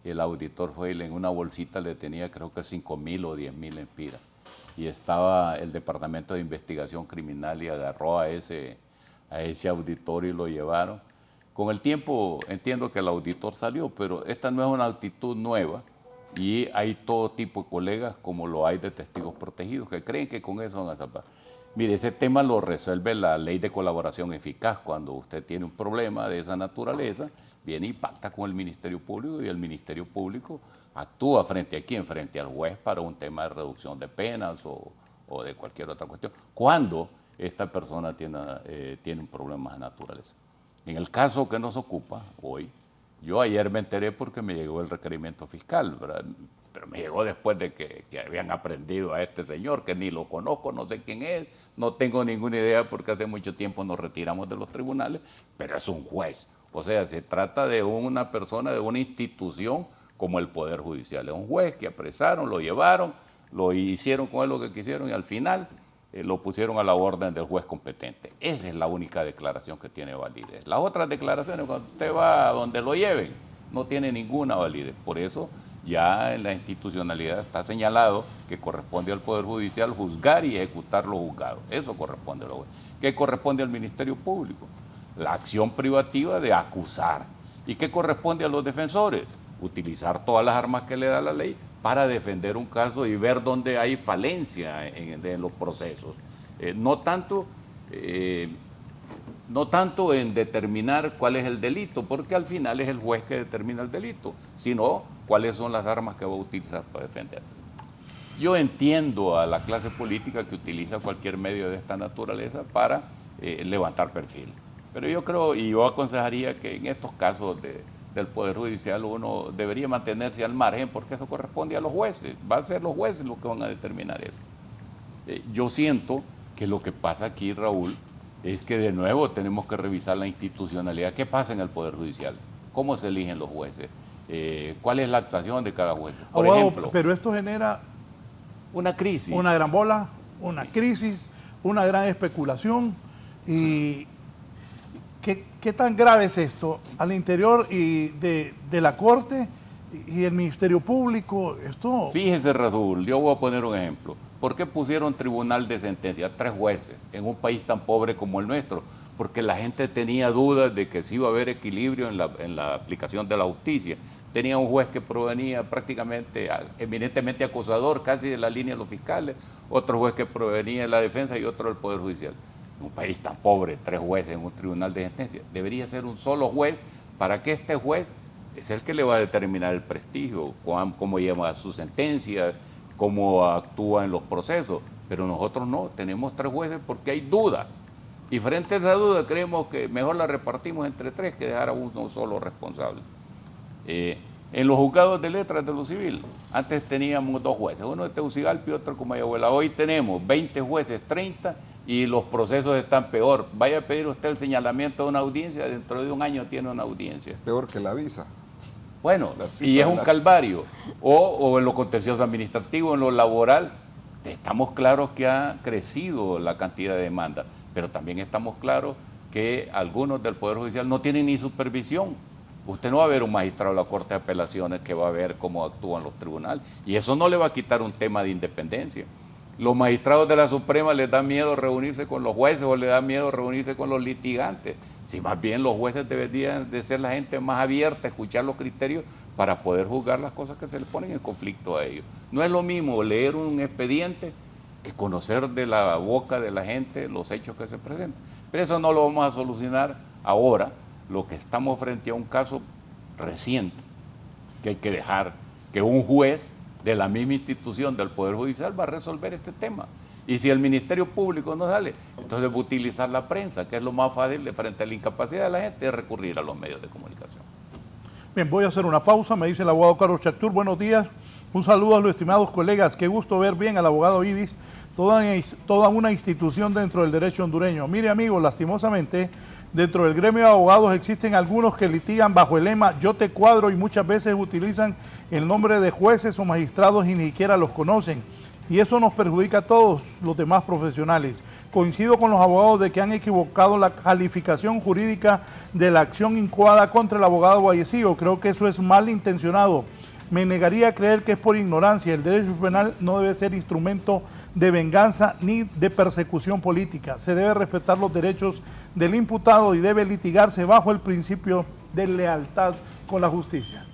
El auditor fue y en una bolsita le tenía creo que 5.000 o 10.000 empiras. Y estaba el Departamento de Investigación Criminal y agarró a ese auditor y lo llevaron. Con el tiempo entiendo que el auditor salió, pero esta no es una actitud nueva y hay todo tipo de colegas como lo hay de testigos protegidos que creen que con eso van a salvar. Mire, ese tema lo resuelve la Ley de Colaboración Eficaz. Cuando usted tiene un problema de esa naturaleza, viene y pacta con el Ministerio Público y el Ministerio Público actúa frente a quién, frente al juez para un tema de reducción de penas o de cualquier otra cuestión. Cuando esta persona tiene un problema de naturaleza. En el caso que nos ocupa hoy, yo ayer me enteré porque me llegó el requerimiento fiscal, ¿verdad? Pero me llegó después de que habían aprendido a este señor, que ni lo conozco, no sé quién es, no tengo ninguna idea porque hace mucho tiempo nos retiramos de los tribunales, pero es un juez. O sea, se trata de una persona, de una institución como el Poder Judicial. Es un juez que apresaron, lo llevaron, lo hicieron con él lo que quisieron y al final lo pusieron a la orden del juez competente. Esa es la única declaración que tiene validez. Las otras declaraciones, cuando usted va a donde lo lleven, no tiene ninguna validez. Por eso ya en la institucionalidad está señalado que corresponde al Poder Judicial juzgar y ejecutar lo juzgado. Eso corresponde a los jueces. ¿Qué corresponde al Ministerio Público? La acción privativa de acusar. ¿Y qué corresponde a los defensores? Utilizar todas las armas que le da la ley para defender un caso y ver dónde hay falencia en los procesos. No tanto en determinar cuál es el delito, porque al final es el juez que determina el delito, sino cuáles son las armas que va a utilizar para defender. Yo entiendo a la clase política que utiliza cualquier medio de esta naturaleza para levantar perfil. Pero yo creo, y yo aconsejaría que en estos casos del Poder Judicial uno debería mantenerse al margen porque eso corresponde a los jueces. Va a ser los jueces los que van a determinar eso. Yo siento que lo que pasa aquí, Raúl, es que de nuevo tenemos que revisar la institucionalidad. ¿Qué pasa en el Poder Judicial? ¿Cómo se eligen los jueces? ¿Cuál es la actuación de cada juez? Por ejemplo, pero esto genera una crisis. Una gran bola, una crisis, una gran especulación. Y ¿qué tan grave es esto al interior y de la Corte y el Ministerio Público? Esto... Fíjese, Raúl, yo voy a poner un ejemplo. ¿Por qué pusieron tribunal de sentencia? 3 jueces en un país tan pobre como el nuestro. Porque la gente tenía dudas de que sí iba a haber equilibrio en la aplicación de la justicia. Tenía un juez que provenía prácticamente, eminentemente acusador, casi de la línea de los fiscales, otro juez que provenía de la defensa y otro del Poder Judicial. Un país tan pobre, 3 jueces en un tribunal de sentencia. Debería ser un solo juez para que este juez es el que le va a determinar el prestigio, cómo lleva sus sentencias, cómo actúa en los procesos, pero nosotros no, tenemos 3 jueces porque hay duda. Y frente a esa duda creemos que mejor la repartimos entre 3 que dejar a uno solo responsable. En los juzgados de letras de lo civil, antes teníamos 2 jueces, uno de Tegucigalpa y otro Comayagüela. Hoy tenemos 20 jueces, 30, y los procesos están peor. Vaya a pedir usted el señalamiento de una audiencia, dentro de un año tiene una audiencia. Peor que la visa. Bueno, y es un calvario. O en lo contencioso administrativo, en lo laboral, estamos claros que ha crecido la cantidad de demandas, pero también estamos claros que algunos del Poder Judicial no tienen ni supervisión. Usted no va a ver un magistrado de la Corte de Apelaciones que va a ver cómo actúan los tribunales, y eso no le va a quitar un tema de independencia. Los magistrados de la Suprema les da miedo reunirse con los jueces o les da miedo reunirse con los litigantes. Si más bien los jueces deberían de ser la gente más abierta, escuchar los criterios para poder juzgar las cosas que se les ponen en conflicto a ellos. No es lo mismo leer un expediente que conocer de la boca de la gente los hechos que se presentan. Pero eso no lo vamos a solucionar ahora. Lo que estamos frente a un caso reciente, que hay que dejar que un juez de la misma institución del Poder Judicial va a resolver este tema. Y si el Ministerio Público no sale, entonces va a utilizar la prensa, que es lo más fácil de frente a la incapacidad de la gente, es recurrir a los medios de comunicación. Bien, voy a hacer una pausa, me dice el abogado Carlos Chactur. Buenos días, un saludo a los estimados colegas, qué gusto ver bien al abogado Ibis, toda una institución dentro del derecho hondureño. Mire amigos, lastimosamente, dentro del gremio de abogados existen algunos que litigan bajo el lema yo te cuadro y muchas veces utilizan el nombre de jueces o magistrados y ni siquiera los conocen. Y eso nos perjudica a todos los demás profesionales. Coincido con los abogados de que han equivocado la calificación jurídica de la acción incoada contra el abogado Vallecillo. Creo que eso es malintencionado. Me negaría a creer que es por ignorancia. El derecho penal no debe ser instrumento de venganza ni de persecución política. Se debe respetar los derechos del imputado y debe litigarse bajo el principio de lealtad con la justicia.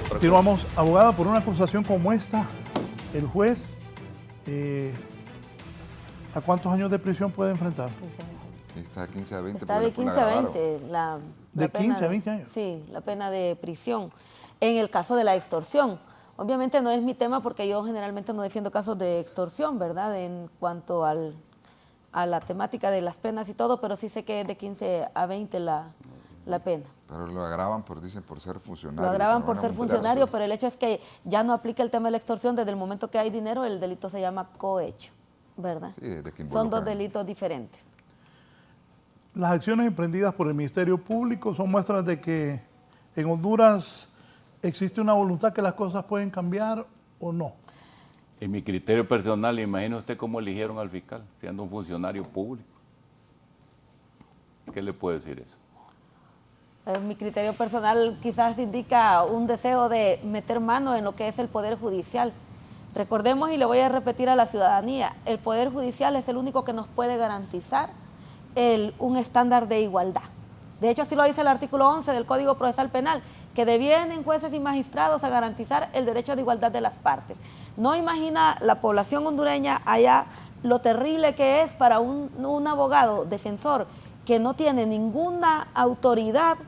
Continuamos, abogada, por una acusación como esta, el juez, ¿a cuántos años de prisión puede enfrentar? Está de 15 a 20. Está de 15 a 20. ¿De 15 a 20 años? Sí, la pena de prisión. En el caso de la extorsión, obviamente no es mi tema porque yo generalmente no defiendo casos de extorsión, ¿verdad? En cuanto a la temática de las penas y todo, pero sí sé que es de 15 a 20 la pena. Pero lo agravan, dicen, por ser funcionario. Lo agravan por ser funcionario, pero el hecho es que ya no aplica el tema de la extorsión. Desde el momento que hay dinero, el delito se llama cohecho, ¿verdad? Sí, desde que son 2 delitos diferentes. Las acciones emprendidas por el Ministerio Público son muestras de que en Honduras existe una voluntad que las cosas pueden cambiar o no. En mi criterio personal, imagine usted cómo eligieron al fiscal, siendo un funcionario público. ¿Qué le puede decir eso? Mi criterio personal quizás indica un deseo de meter mano en lo que es el Poder Judicial. Recordemos, y le voy a repetir a la ciudadanía, el Poder Judicial es el único que nos puede garantizar un estándar de igualdad. De hecho, así lo dice el artículo 11 del Código Procesal Penal, que devienen jueces y magistrados a garantizar el derecho de igualdad de las partes. No imagina la población hondureña allá lo terrible que es para un abogado defensor que no tiene ninguna autoridad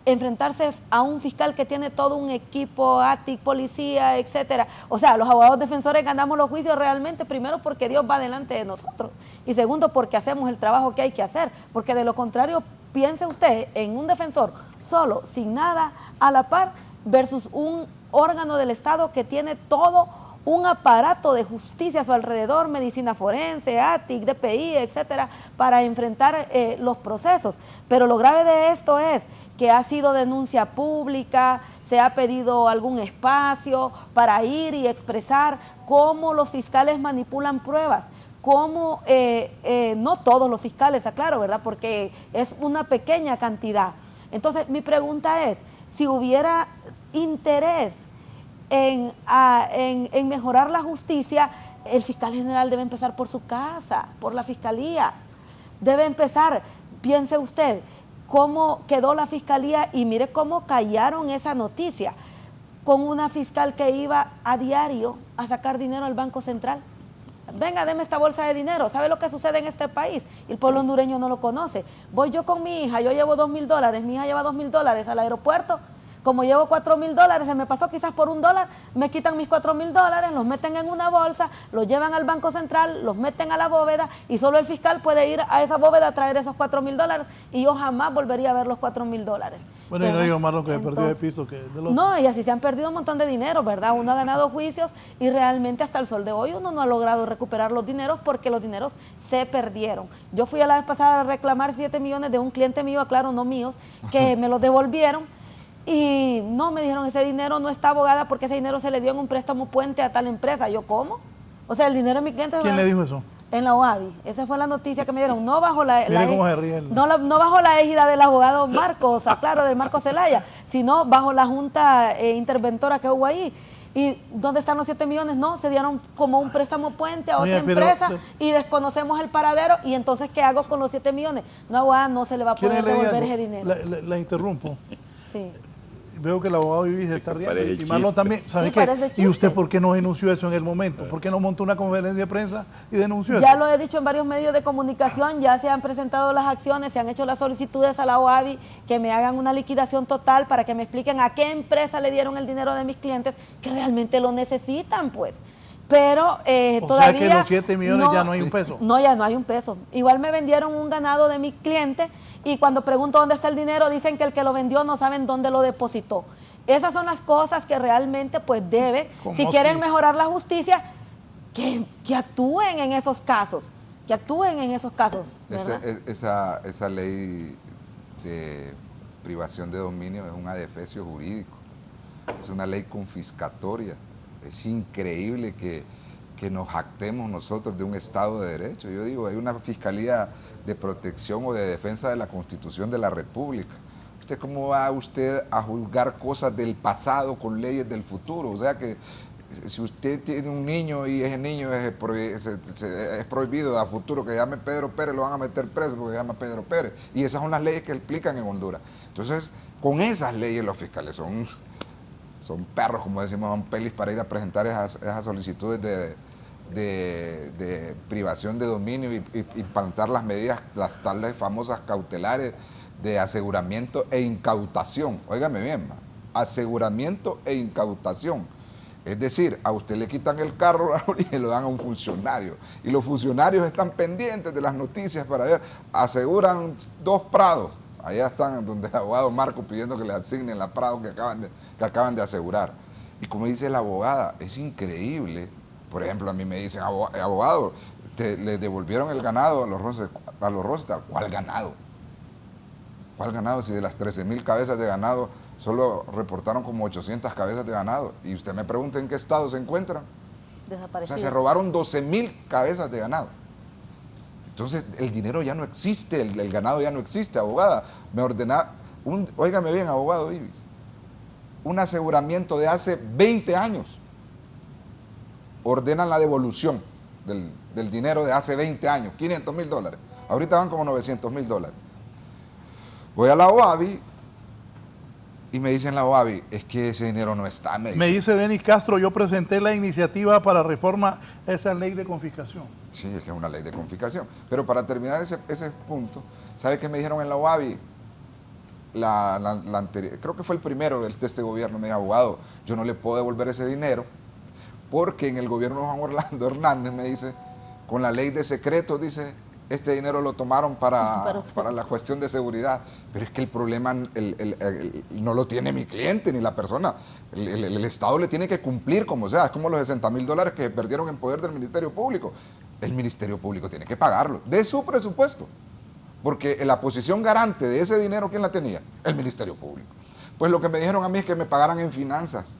enfrentarse a un fiscal que tiene todo un equipo, ATIC, policía, etcétera. O sea, los abogados defensores ganamos los juicios realmente, primero porque Dios va delante de nosotros y segundo porque hacemos el trabajo que hay que hacer, porque de lo contrario, piense usted en un defensor solo, sin nada a la par, versus un órgano del Estado que tiene todo un aparato de justicia a su alrededor, medicina forense, ATIC, DPI, etcétera, para enfrentar los procesos. Pero lo grave de esto es que ha sido denuncia pública, se ha pedido algún espacio para ir y expresar cómo los fiscales manipulan pruebas, cómo, no todos los fiscales, aclaro, ¿verdad? Porque es una pequeña cantidad. Entonces, mi pregunta es, si hubiera interés en mejorar la justicia, el fiscal general debe empezar por su casa, por la fiscalía. Debe empezar, piense usted, cómo quedó la fiscalía y mire cómo callaron esa noticia con una fiscal que iba a diario a sacar dinero al Banco Central. Venga, deme esta bolsa de dinero. ¿Sabe lo que sucede en este país? Y el pueblo hondureño no lo conoce. Voy yo con mi hija, yo llevo $2,000, mi hija lleva $2,000 al aeropuerto. Como llevo $4,000, se me pasó quizás por $1, me quitan mis $4,000, los meten en una bolsa, los llevan al Banco Central, los meten a la bóveda y solo el fiscal puede ir a esa bóveda a traer esos $4,000 y yo jamás volvería a ver los $4,000. Bueno, y no digo más lo que perdió de piso que de los... No, y así se han perdido un montón de dinero, ¿verdad? Uno ha ganado juicios y realmente hasta el sol de hoy uno no ha logrado recuperar los dineros porque los dineros se perdieron. Yo fui a la vez pasada a reclamar 7 millones de un cliente mío, claro, no míos, que me los devolvieron. Y no, me dijeron, ese dinero no está, abogada, porque ese dinero se le dio en un préstamo puente a tal empresa. Yo, ¿cómo? O sea, el dinero de mi cliente... ¿Quién le dijo eso? En la OAVI. Esa fue la noticia que me dieron. No bajo cómo se ríe no bajo la égida del abogado Marcos, claro, del Marcos Zelaya, sino bajo la junta interventora que hubo ahí. ¿Y dónde están los 7 millones? No, se dieron como un préstamo puente a otra empresa y desconocemos el paradero. Y entonces, ¿qué hago con los 7 millones? No, abogada, no se le va a poder devolver ese dinero. La interrumpo. Sí. Veo que el abogado Vivi se está riendo y Marlon también. ¿Sabe sí, qué? ¿Y usted por qué no denunció eso en el momento? ¿Por qué no montó una conferencia de prensa y denunció eso? Ya lo he dicho en varios medios de comunicación, ya se han presentado las acciones, se han hecho las solicitudes a la OAVI que me hagan una liquidación total para que me expliquen a qué empresa le dieron el dinero de mis clientes que realmente lo necesitan, pues. Pero todavía... O sea que los 7 millones ya no hay un peso. No, ya no hay un peso. Igual me vendieron un ganado de mi cliente y cuando pregunto dónde está el dinero dicen que el que lo vendió no saben dónde lo depositó. Esas son las cosas que realmente pues deben, si quieren mejorar la justicia, que actúen en esos casos, que actúen en esos casos, ¿verdad? Esa ley de privación de dominio es un adefesio jurídico, es una ley confiscatoria. Es increíble que nos jactemos nosotros de un Estado de Derecho. Yo digo, hay una Fiscalía de Protección o de Defensa de la Constitución de la República. ¿Cómo va usted a juzgar cosas del pasado con leyes del futuro? O sea que si usted tiene un niño y ese niño es prohibido a futuro que llame Pedro Pérez, lo van a meter preso porque se llama Pedro Pérez. Y esas son las leyes que aplican en Honduras. Entonces, con esas leyes los fiscales son perros, como decimos, son pelis para ir a presentar esas solicitudes de privación de dominio y plantar las medidas, las tales famosas cautelares de aseguramiento e incautación. Óigame bien, aseguramiento e incautación. Es decir, a usted le quitan el carro y lo dan a un funcionario. Y los funcionarios están pendientes de las noticias para ver, aseguran 2 prados. Allá están donde el abogado Marco pidiendo que le asignen la prado que acaban de asegurar. Y como dice la abogada, es increíble. Por ejemplo, a mí me dicen, abogado, le devolvieron el ganado a los Rosenthal. ¿Cuál ganado? ¿Cuál ganado? Si de las 13,000 cabezas de ganado solo reportaron como 800 cabezas de ganado. Y usted me pregunta en qué estado se encuentran. Desaparecido. O sea, se robaron 12,000 cabezas de ganado. Entonces, el dinero ya no existe, el ganado ya no existe, abogada. Me ordena, óigame bien, abogado Ibis, un aseguramiento de hace 20 años. Ordenan la devolución del dinero de hace 20 años, $500,000. Ahorita van como $900,000. Voy a la OAVI y me dicen la OAVI, es que ese dinero no está. Me dice Denis Castro, yo presenté la iniciativa para reforma a esa ley de confiscación. Sí, es que es una ley de confiscación. Pero para terminar ese punto, ¿sabe qué me dijeron en la OAVI? La anterior, creo que fue el primero de este gobierno, me dijo, abogado, yo no le puedo devolver ese dinero porque en el gobierno de Juan Orlando Hernández, me dice, con la ley de secretos, dice, este dinero lo tomaron para la cuestión de seguridad, pero es que el problema no lo tiene mi cliente ni la persona. El Estado le tiene que cumplir como sea. Es como los $60,000 que perdieron en poder del Ministerio Público. El Ministerio Público tiene que pagarlo de su presupuesto, porque la posición garante de ese dinero, ¿quién la tenía? El Ministerio Público. Pues lo que me dijeron a mí es que me pagaran en finanzas.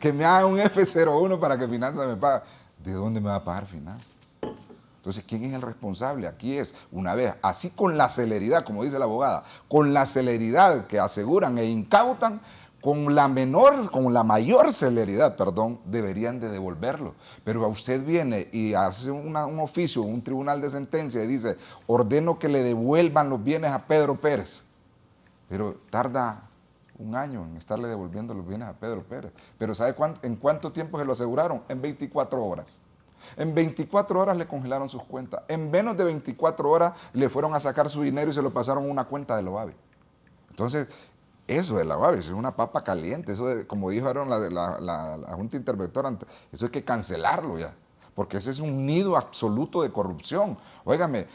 Que me haga un F01 para que finanzas me pague. ¿De dónde me va a pagar finanzas? Entonces, ¿quién es el responsable? Aquí es, una vez, así con la celeridad, como dice la abogada, con la celeridad que aseguran e incautan, con la mayor celeridad, deberían de devolverlo. Pero a usted viene y hace un oficio, un tribunal de sentencia y dice, ordeno que le devuelvan los bienes a Pedro Pérez. Pero tarda un año en estarle devolviendo los bienes a Pedro Pérez. Pero ¿sabe en cuánto tiempo se lo aseguraron? En 24 horas. En 24 horas le congelaron sus cuentas. En menos de 24 horas le fueron a sacar su dinero y se lo pasaron a una cuenta de Loavi. Entonces, eso de la Loavi, eso es una papa caliente. Eso, como dijeron la Junta Interventora, eso hay que cancelarlo ya. Porque ese es un nido absoluto de corrupción. Óigame,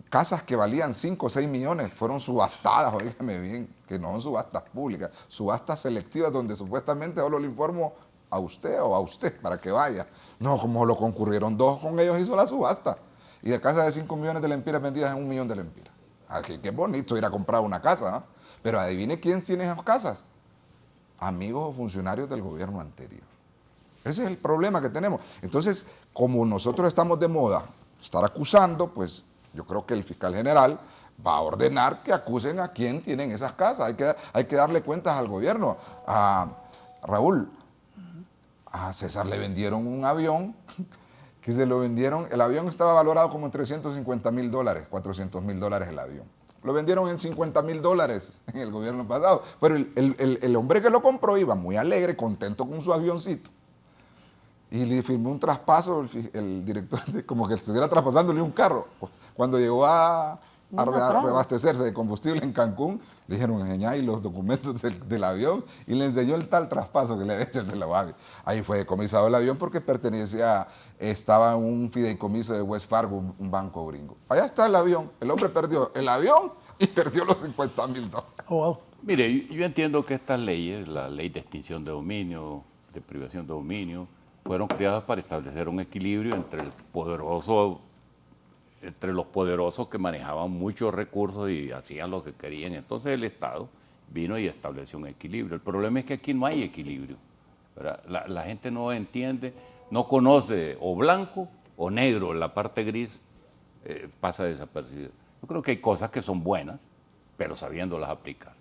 casas que valían 5 o 6 millones fueron subastadas, óigame bien, que no son subastas públicas, subastas selectivas donde supuestamente solo le informo a usted o a usted para que vaya. No, como lo concurrieron 2 con ellos, hizo la subasta. Y de casas de 5 millones de lempiras vendidas en 1 millón de lempiras. Así que es bonito ir a comprar una casa, ¿no? Pero adivine quién tiene esas casas. Amigos o funcionarios del gobierno anterior. Ese es el problema que tenemos. Entonces, como nosotros estamos de moda estar acusando, pues yo creo que el fiscal general va a ordenar que acusen a quien tienen esas casas. Hay que darle cuentas al gobierno. Raúl, a César le vendieron un avión, que se lo vendieron, el avión estaba valorado como en $350,000, $400,000 el avión. Lo vendieron en $50,000 en el gobierno pasado. Pero el hombre que lo compró iba muy alegre, contento con su avioncito. Y le firmó un traspaso, el director, como que estuviera traspasándole un carro. Cuando llegó a reabastecerse de combustible en Cancún, le dijeron, enseñá y los documentos del avión, y le enseñó el tal traspaso que le había hecho de la Loavi. Ahí fue decomisado el avión porque estaba en un fideicomiso de Wells Fargo, un banco gringo. Allá está el avión. El hombre perdió el avión y perdió los $50,000. Oh, wow. Mire, yo entiendo que estas leyes, la ley de extinción de dominio, de privación de dominio, fueron creadas para establecer un equilibrio entre los poderosos que manejaban muchos recursos y hacían lo que querían. Entonces el Estado vino y estableció un equilibrio. El problema es que aquí no hay equilibrio, ¿verdad? La gente no entiende, no conoce o blanco o negro, la parte gris pasa desapercibida. Yo creo que hay cosas que son buenas, pero sabiéndolas aplicar.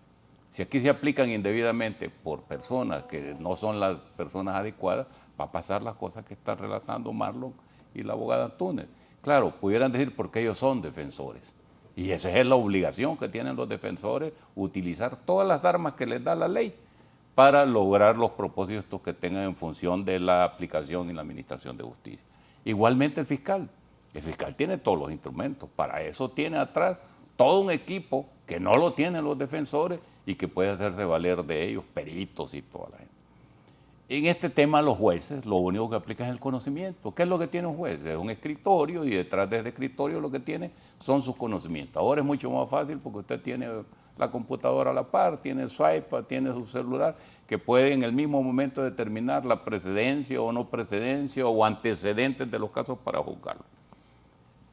Si aquí se aplican indebidamente por personas que no son las personas adecuadas, va a pasar las cosas que están relatando Marlon y la abogada Antunes. Claro, pudieran decir porque ellos son defensores. Y esa es la obligación que tienen los defensores, utilizar todas las armas que les da la ley para lograr los propósitos que tengan en función de la aplicación y la administración de justicia. Igualmente el fiscal tiene todos los instrumentos, para eso tiene atrás todo un equipo que no lo tienen los defensores y que puede hacerse valer de ellos, peritos y toda la gente. En este tema los jueces lo único que aplican es el conocimiento. ¿Qué es lo que tiene un juez? Es un escritorio y detrás de ese escritorio lo que tiene son sus conocimientos. Ahora es mucho más fácil porque usted tiene la computadora a la par, tiene su iPad, tiene su celular, que puede en el mismo momento determinar la precedencia o no precedencia o antecedentes de los casos para juzgarlo.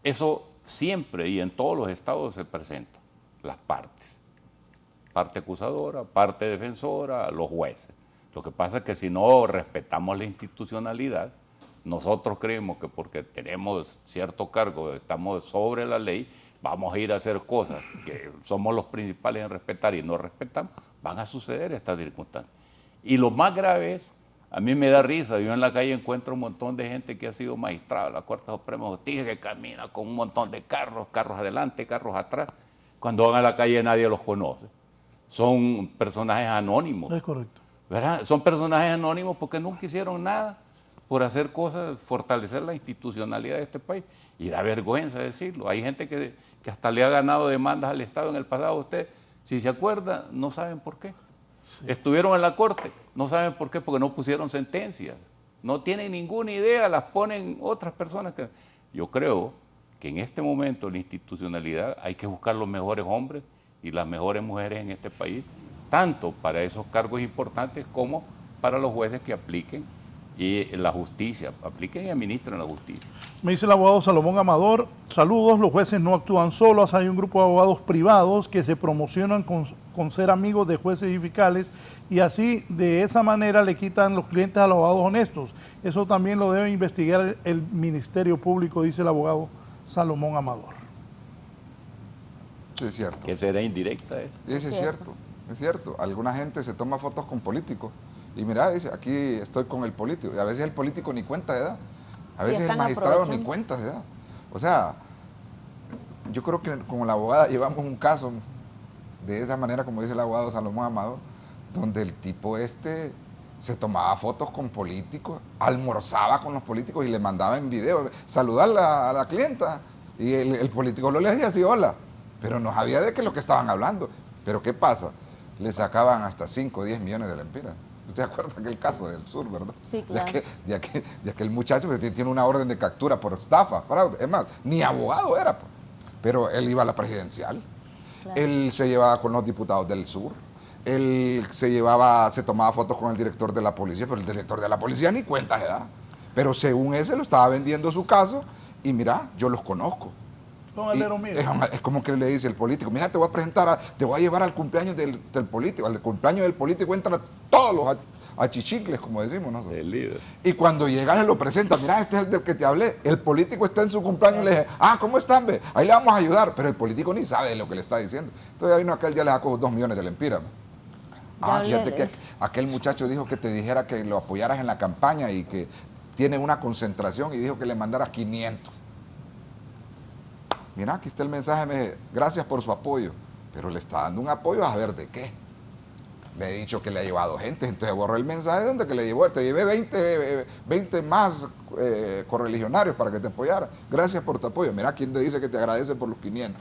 Eso siempre y en todos los estados se presenta, las partes. Parte acusadora, parte defensora, los jueces. Lo que pasa es que si no respetamos la institucionalidad, nosotros creemos que porque tenemos cierto cargo, estamos sobre la ley, vamos a ir a hacer cosas que somos los principales en respetar y no respetamos, van a suceder estas circunstancias. Y lo más grave es, a mí me da risa, yo en la calle encuentro un montón de gente que ha sido magistrada de la Corte Suprema de Justicia, que camina con un montón de carros adelante, carros atrás. Cuando van a la calle nadie los conoce. Son personajes anónimos. Es correcto. ¿Verdad? Son personajes anónimos porque nunca hicieron nada por hacer cosas, fortalecer la institucionalidad de este país. Y da vergüenza decirlo. Hay gente que hasta le ha ganado demandas al Estado en el pasado. Usted, si se acuerda, no saben por qué. Sí. Estuvieron en la corte, no saben por qué, porque no pusieron sentencias. No tienen ninguna idea, las ponen otras personas. Yo creo que en este momento la institucionalidad hay que buscar los mejores hombres y las mejores mujeres en este país, tanto para esos cargos importantes como para los jueces que apliquen y la justicia, apliquen y administren la justicia. Me dice el abogado Salomón Amador, saludos, los jueces no actúan solos, hay un grupo de abogados privados que se promocionan con ser amigos de jueces y fiscales y así de esa manera le quitan los clientes a los abogados honestos. Eso también lo debe investigar el Ministerio Público, dice el abogado Salomón Amador. Sí, es cierto. Que será indirecta eso. Ese es cierto. es cierto. Alguna gente se toma fotos con políticos y mira, dice, aquí estoy con el político. Y a veces el político ni cuenta de edad. A veces el magistrado ni cuenta de edad. O sea, yo creo que como la abogada llevamos un caso de esa manera, como dice el abogado Salomón Amador, donde el tipo se tomaba fotos con políticos, almorzaba con los políticos y le mandaba en video, saludar a la clienta. Y el político le decía así, hola, pero no sabía de qué es lo que estaban hablando. Pero ¿qué pasa? Le sacaban hasta 5 o 10 millones de lempiras. ¿Usted se acuerda aquel caso del sur, verdad? Sí, claro. De aquel muchacho que tiene una orden de captura por estafa, fraude. Es más, ni abogado era, pues. Pero él iba a la presidencial. Claro. Él se llevaba con los diputados del sur. Él se tomaba fotos con el director de la policía, pero el director de la policía ni cuenta se da. Pero según ese lo estaba vendiendo su caso y mira, yo los conozco. Es como que le dice el político, mira, te voy a presentar, te voy a llevar al cumpleaños del político. Al cumpleaños del político entran todos los achichicles, como decimos nosotros. El líder. Y cuando llega se lo presenta, mira, este es el del que te hablé. El político está en su cumpleaños y le dice, ¿cómo están? Ve? Ahí le vamos a ayudar. Pero el político ni sabe lo que le está diciendo. Entonces ya vino aquel, ya le sacó 2 millones de lempiras. Fíjate que aquel muchacho dijo que te dijera que lo apoyaras en la campaña y que tiene una concentración y dijo que le mandaras 500. Mira, aquí está el mensaje, me dice, gracias por su apoyo, pero le está dando un apoyo a ver de qué. Le he dicho que le ha llevado gente, entonces borró el mensaje donde que le llevó, te llevé 20 más correligionarios para que te apoyara. Gracias por tu apoyo. Mira, ¿quién te dice que te agradece por los 500?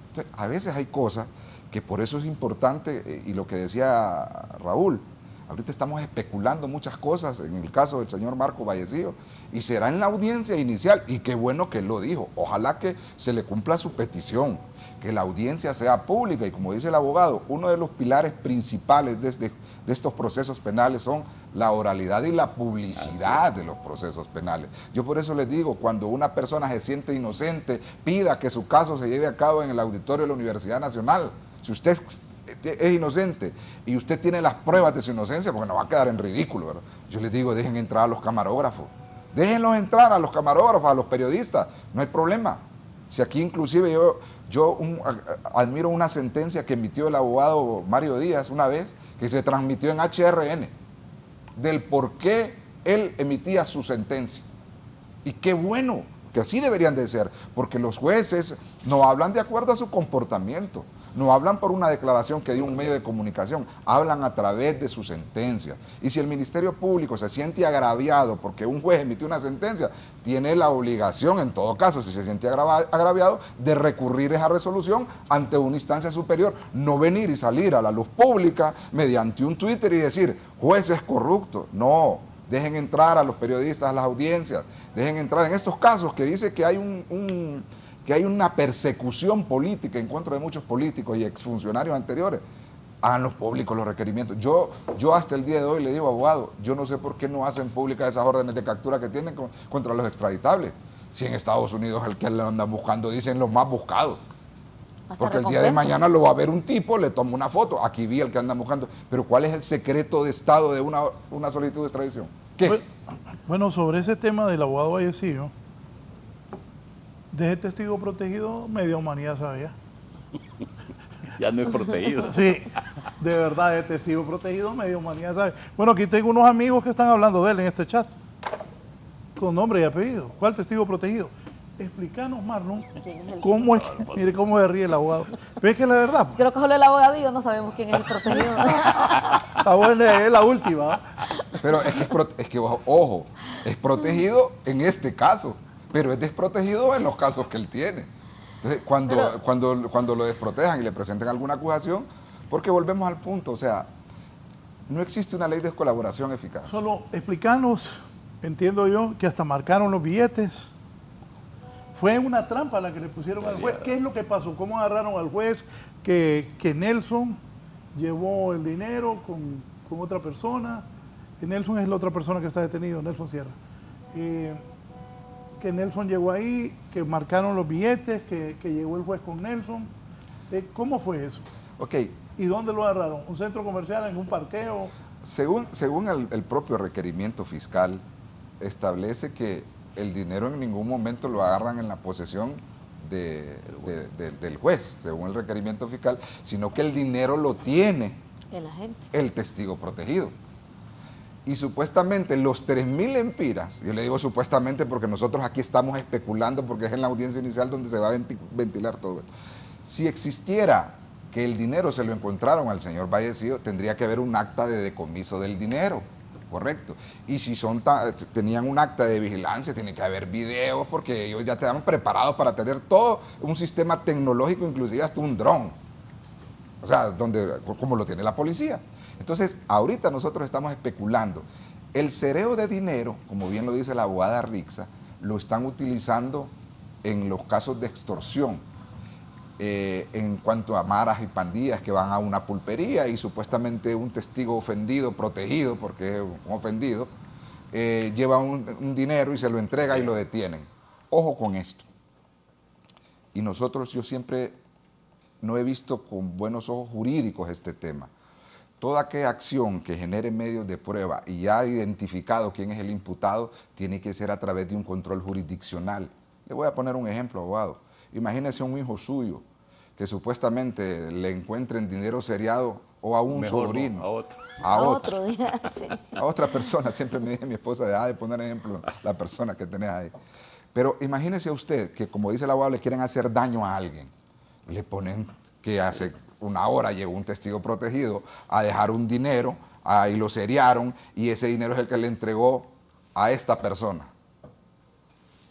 Entonces, a veces hay cosas que por eso es importante, y lo que decía Raúl, ahorita estamos especulando muchas cosas en el caso del señor Marco Vallecillo y será en la audiencia inicial y qué bueno que él lo dijo. Ojalá que se le cumpla su petición, que la audiencia sea pública y como dice el abogado, uno de los pilares principales de estos procesos penales son la oralidad y la publicidad de los procesos penales. Yo por eso les digo, cuando una persona se siente inocente, pida que su caso se lleve a cabo en el auditorio de la Universidad Nacional. Si usted es inocente y usted tiene las pruebas de su inocencia, porque no va a quedar en ridículo, ¿verdad? Yo les digo, dejen entrar a los camarógrafos. Déjenlos entrar a los camarógrafos, a los periodistas, no hay problema. Si aquí inclusive yo admiro una sentencia que emitió el abogado Mario Díaz una vez, que se transmitió en HRN, del por qué él emitía su sentencia. Y qué bueno, que así deberían de ser, porque los jueces no hablan de acuerdo a su comportamiento. No hablan por una declaración que dio un medio de comunicación, hablan a través de sus sentencias. Y si el Ministerio Público se siente agraviado porque un juez emitió una sentencia, tiene la obligación, en todo caso, si se siente agraviado, de recurrir esa resolución ante una instancia superior. No venir y salir a la luz pública mediante un Twitter y decir, juez es corrupto. No, dejen entrar a los periodistas a las audiencias, dejen entrar en estos casos que dice que hay que hay una persecución política en contra de muchos políticos y exfuncionarios anteriores, hagan los públicos los requerimientos. Yo hasta el día de hoy le digo, abogado, yo no sé por qué no hacen públicas esas órdenes de captura que tienen contra los extraditables. Si en Estados Unidos el que le andan buscando dicen los más buscados. Porque el día de mañana lo va a ver un tipo, le toma una foto, aquí vi el que andan buscando. Pero ¿cuál es el secreto de estado de una solicitud de extradición? ¿Qué? Bueno, sobre ese tema del abogado Vallecillo, de ese testigo protegido, media humanidad sabía. Ya no es protegido. Sí, de verdad, de testigo protegido, media humanidad sabe. Bueno, aquí tengo unos amigos que están hablando de él en este chat, con nombre y apellido. ¿Cuál testigo protegido? Explícanos, Marlon, cómo es que, mire cómo se ríe el abogado. Pero es que la verdad. Creo que solo el abogado y yo no sabemos quién es el protegido. Está buena, es la última. Pero es que ojo, es protegido en este caso, pero es desprotegido en los casos que él tiene. Entonces, cuando lo desprotejan y le presenten alguna acusación, porque volvemos al punto, o sea, no existe una ley de colaboración eficaz. Solo explícanos, entiendo yo, que hasta marcaron los billetes. Fue una trampa la que le pusieron al juez. ¿Qué es lo que pasó? ¿Cómo agarraron al juez que Nelson llevó el dinero con otra persona? Que Nelson es la otra persona que está detenido, Nelson Sierra. Que Nelson llegó ahí, que marcaron los billetes, que llegó el juez con Nelson. ¿Cómo fue eso? Ok. ¿Y dónde lo agarraron? ¿Un centro comercial, en un parqueo? Según el propio requerimiento fiscal, establece que el dinero en ningún momento lo agarran en la posesión del juez, según el requerimiento fiscal, sino que el dinero lo tiene el agente, el testigo protegido. Y supuestamente los 3.000 empiras, yo le digo supuestamente porque nosotros aquí estamos especulando, porque es en la audiencia inicial donde se va a ventilar todo esto. Si existiera que el dinero se lo encontraron al señor fallecido, tendría que haber un acta de decomiso del dinero, correcto. Y si tenían un acta de vigilancia, tiene que haber videos, porque ellos ya estaban preparados para tener todo un sistema tecnológico, inclusive hasta un dron. O sea, como lo tiene la policía. Entonces, ahorita nosotros estamos especulando. El cereo de dinero, como bien lo dice la abogada Rixa, lo están utilizando en los casos de extorsión. En cuanto a maras y pandillas que van a una pulpería y supuestamente un testigo ofendido, protegido, porque es un ofendido, lleva un dinero y se lo entrega y lo detienen. Ojo con esto. Y yo siempre no he visto con buenos ojos jurídicos este tema. Toda aquella acción que genere medios de prueba y ya ha identificado quién es el imputado, tiene que ser a través de un control jurisdiccional. Le voy a poner un ejemplo, abogado. Imagínese un hijo suyo que supuestamente le encuentren dinero seriado o a un sobrino. No, a otro. A otro día, sí. A otra persona, siempre me dice mi esposa, deja de poner ejemplo la persona que tenés ahí. Pero imagínese usted que, como dice el abogado, le quieren hacer daño a alguien. Le ponen que hace una hora llegó un testigo protegido a dejar un dinero, ahí lo seriaron y ese dinero es el que le entregó a esta persona.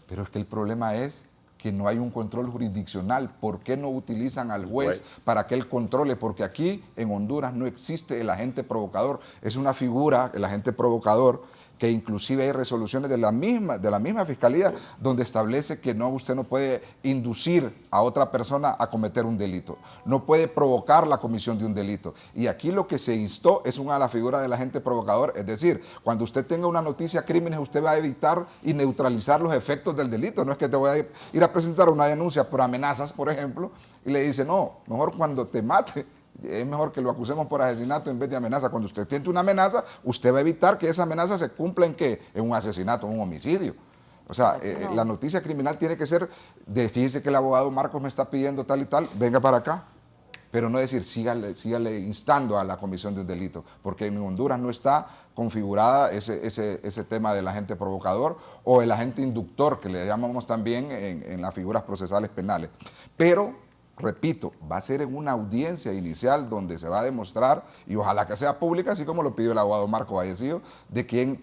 Pero es que el problema es que no hay un control jurisdiccional. ¿Por qué no utilizan al juez para que él controle? Porque aquí en Honduras no existe el agente provocador. Es una figura, el agente provocador, que inclusive hay resoluciones de la misma fiscalía donde establece que usted no puede inducir a otra persona a cometer un delito. No puede provocar la comisión de un delito. Y aquí lo que se instó es la figura del agente provocador. Es decir, cuando usted tenga una noticia de crímenes, usted va a evitar y neutralizar los efectos del delito. No es que te voy a ir a presentar una denuncia por amenazas, por ejemplo, y le dice, no, mejor cuando te mate, es mejor que lo acusemos por asesinato en vez de amenaza. Cuando usted siente una amenaza, usted va a evitar que esa amenaza se cumpla en ¿qué? En un asesinato, en un homicidio. O sea, la noticia criminal tiene que ser fíjese que el abogado Marcos me está pidiendo tal y tal, venga para acá. Pero no decir, sígale instando a la comisión de un delito, porque en Honduras no está configurada ese tema del agente provocador o el agente inductor, que le llamamos también en las figuras procesales penales. Pero repito, va a ser en una audiencia inicial donde se va a demostrar, y ojalá que sea pública, así como lo pidió el abogado Marco Fallecido, de quién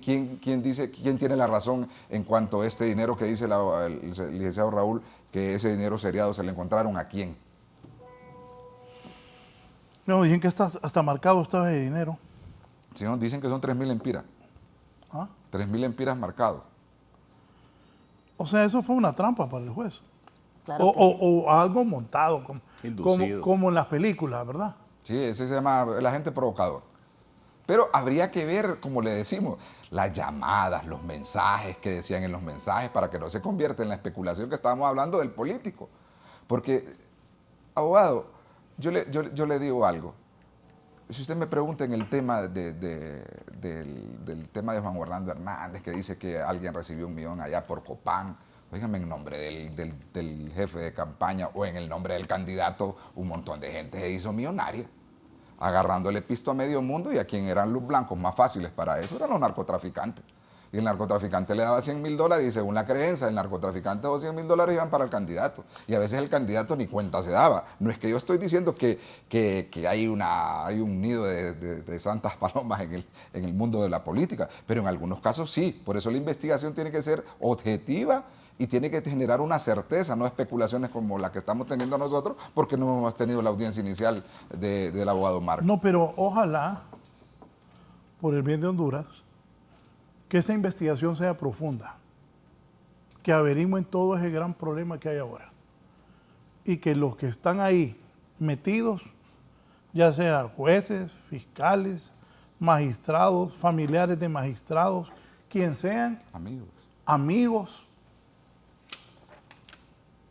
tiene la razón en cuanto a este dinero que dice el licenciado Raúl, que ese dinero seriado se le encontraron a quién. No, dicen que hasta marcado estaba ese dinero. Sí, no, dicen que son 3.000 empiras. ¿Ah? 3.000 empiras marcados. O sea, eso fue una trampa para el juez. Claro O algo montado, Inducido. como en las películas, ¿verdad? Sí, ese se llama el agente provocador. Pero habría que ver, como le decimos, las llamadas, los mensajes que decían en los mensajes para que no se convierta en la especulación que estábamos hablando del político. Porque, abogado, yo le digo algo. Si usted me pregunta en el tema del tema de Juan Orlando Hernández, que dice que alguien recibió 1 millón allá por Copán, oígame, en nombre del jefe de campaña o en el nombre del candidato, un montón de gente se hizo millonaria, agarrándole pisto a medio mundo, y a quien eran los blancos más fáciles para eso eran los narcotraficantes. Y el narcotraficante le daba $100.000 y según la creencia, el narcotraficante o $100.000 iban para el candidato. Y a veces el candidato ni cuenta se daba. No es que yo estoy diciendo que hay un nido de santas palomas en el mundo de la política, pero en algunos casos sí. Por eso la investigación tiene que ser objetiva y tiene que generar una certeza, no especulaciones como la que estamos teniendo nosotros, porque no hemos tenido la audiencia inicial del abogado Marcos. No, pero ojalá, por el bien de Honduras, que esa investigación sea profunda, que averigüen todo ese gran problema que hay ahora y que los que están ahí metidos, ya sean jueces, fiscales, magistrados, familiares de magistrados, quien sean, amigos,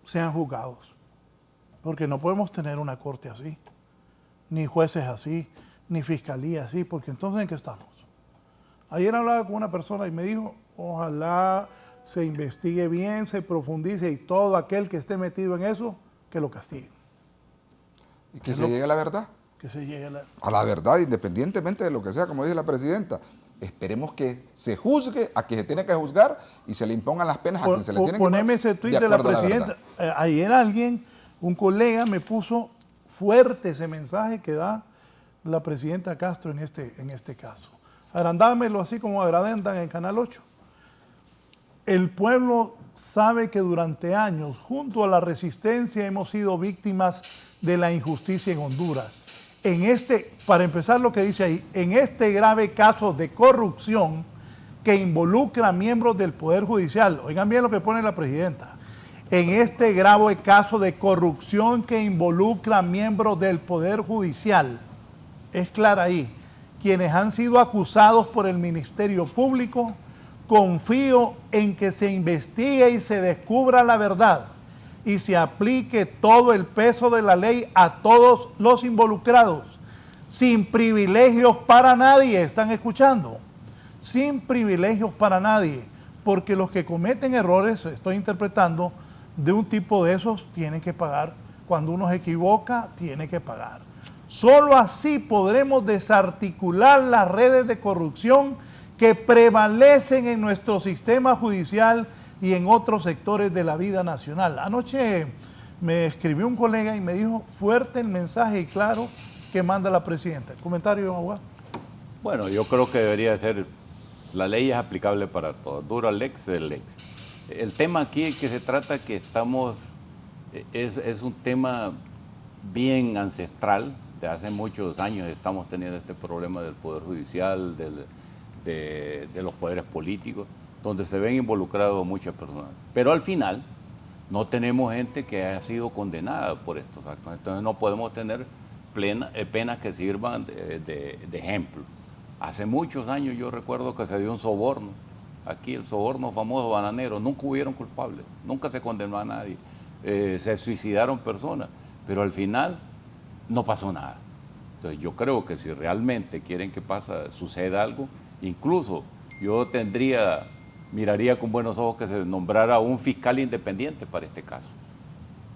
sean juzgados. Porque no podemos tener una corte así, ni jueces así, ni fiscalía así, porque entonces ¿en qué estamos? Ayer hablaba con una persona y me dijo, ojalá se investigue bien, se profundice y todo aquel que esté metido en eso, que lo castiguen. Y que se llegue a la verdad. Que se llegue a la verdad, independientemente de lo que sea, como dice la presidenta. Esperemos que se juzgue a quien se tiene que juzgar y se le impongan las penas a quien se le tiene que imponer. Poneme ese tuit de la presidenta. Ayer alguien, un colega, me puso fuerte ese mensaje que da la presidenta Castro en este caso. Agrandámelo así como agrandan en Canal 8. El pueblo sabe que durante años, junto a la resistencia, hemos sido víctimas de la injusticia en Honduras. Para empezar lo que dice ahí, en este grave caso de corrupción que involucra a miembros del Poder Judicial, oigan bien lo que pone la presidenta, en este grave caso de corrupción que involucra a miembros del Poder Judicial, es clara ahí, quienes han sido acusados por el Ministerio Público, confío en que se investigue y se descubra la verdad y se aplique todo el peso de la ley a todos los involucrados, sin privilegios para nadie, ¿están escuchando? Sin privilegios para nadie, porque los que cometen errores, estoy interpretando, de un tipo de esos, tienen que pagar. Cuando uno se equivoca, tiene que pagar. Solo así podremos desarticular las redes de corrupción que prevalecen en nuestro sistema judicial y en otros sectores de la vida nacional. Anoche me escribió un colega y me dijo fuerte el mensaje y claro que manda la presidenta. ¿Comentario, abogado? Bueno, yo creo que debería ser, la ley es aplicable para todos, dura lex el lex. El tema aquí que se trata que estamos, es un tema bien ancestral, de hace muchos años estamos teniendo este problema del Poder Judicial, de los poderes políticos, donde se ven involucrados muchas personas. Pero al final no tenemos gente que haya sido condenada por estos actos. Entonces no podemos tener penas que sirvan de ejemplo. Hace muchos años yo recuerdo que se dio un soborno. Aquí el soborno famoso bananero, nunca hubieron culpables, nunca se condenó a nadie. Se suicidaron personas, pero al final no pasó nada. Entonces yo creo que si realmente quieren que suceda algo, incluso yo miraría con buenos ojos que se nombrara un fiscal independiente para este caso.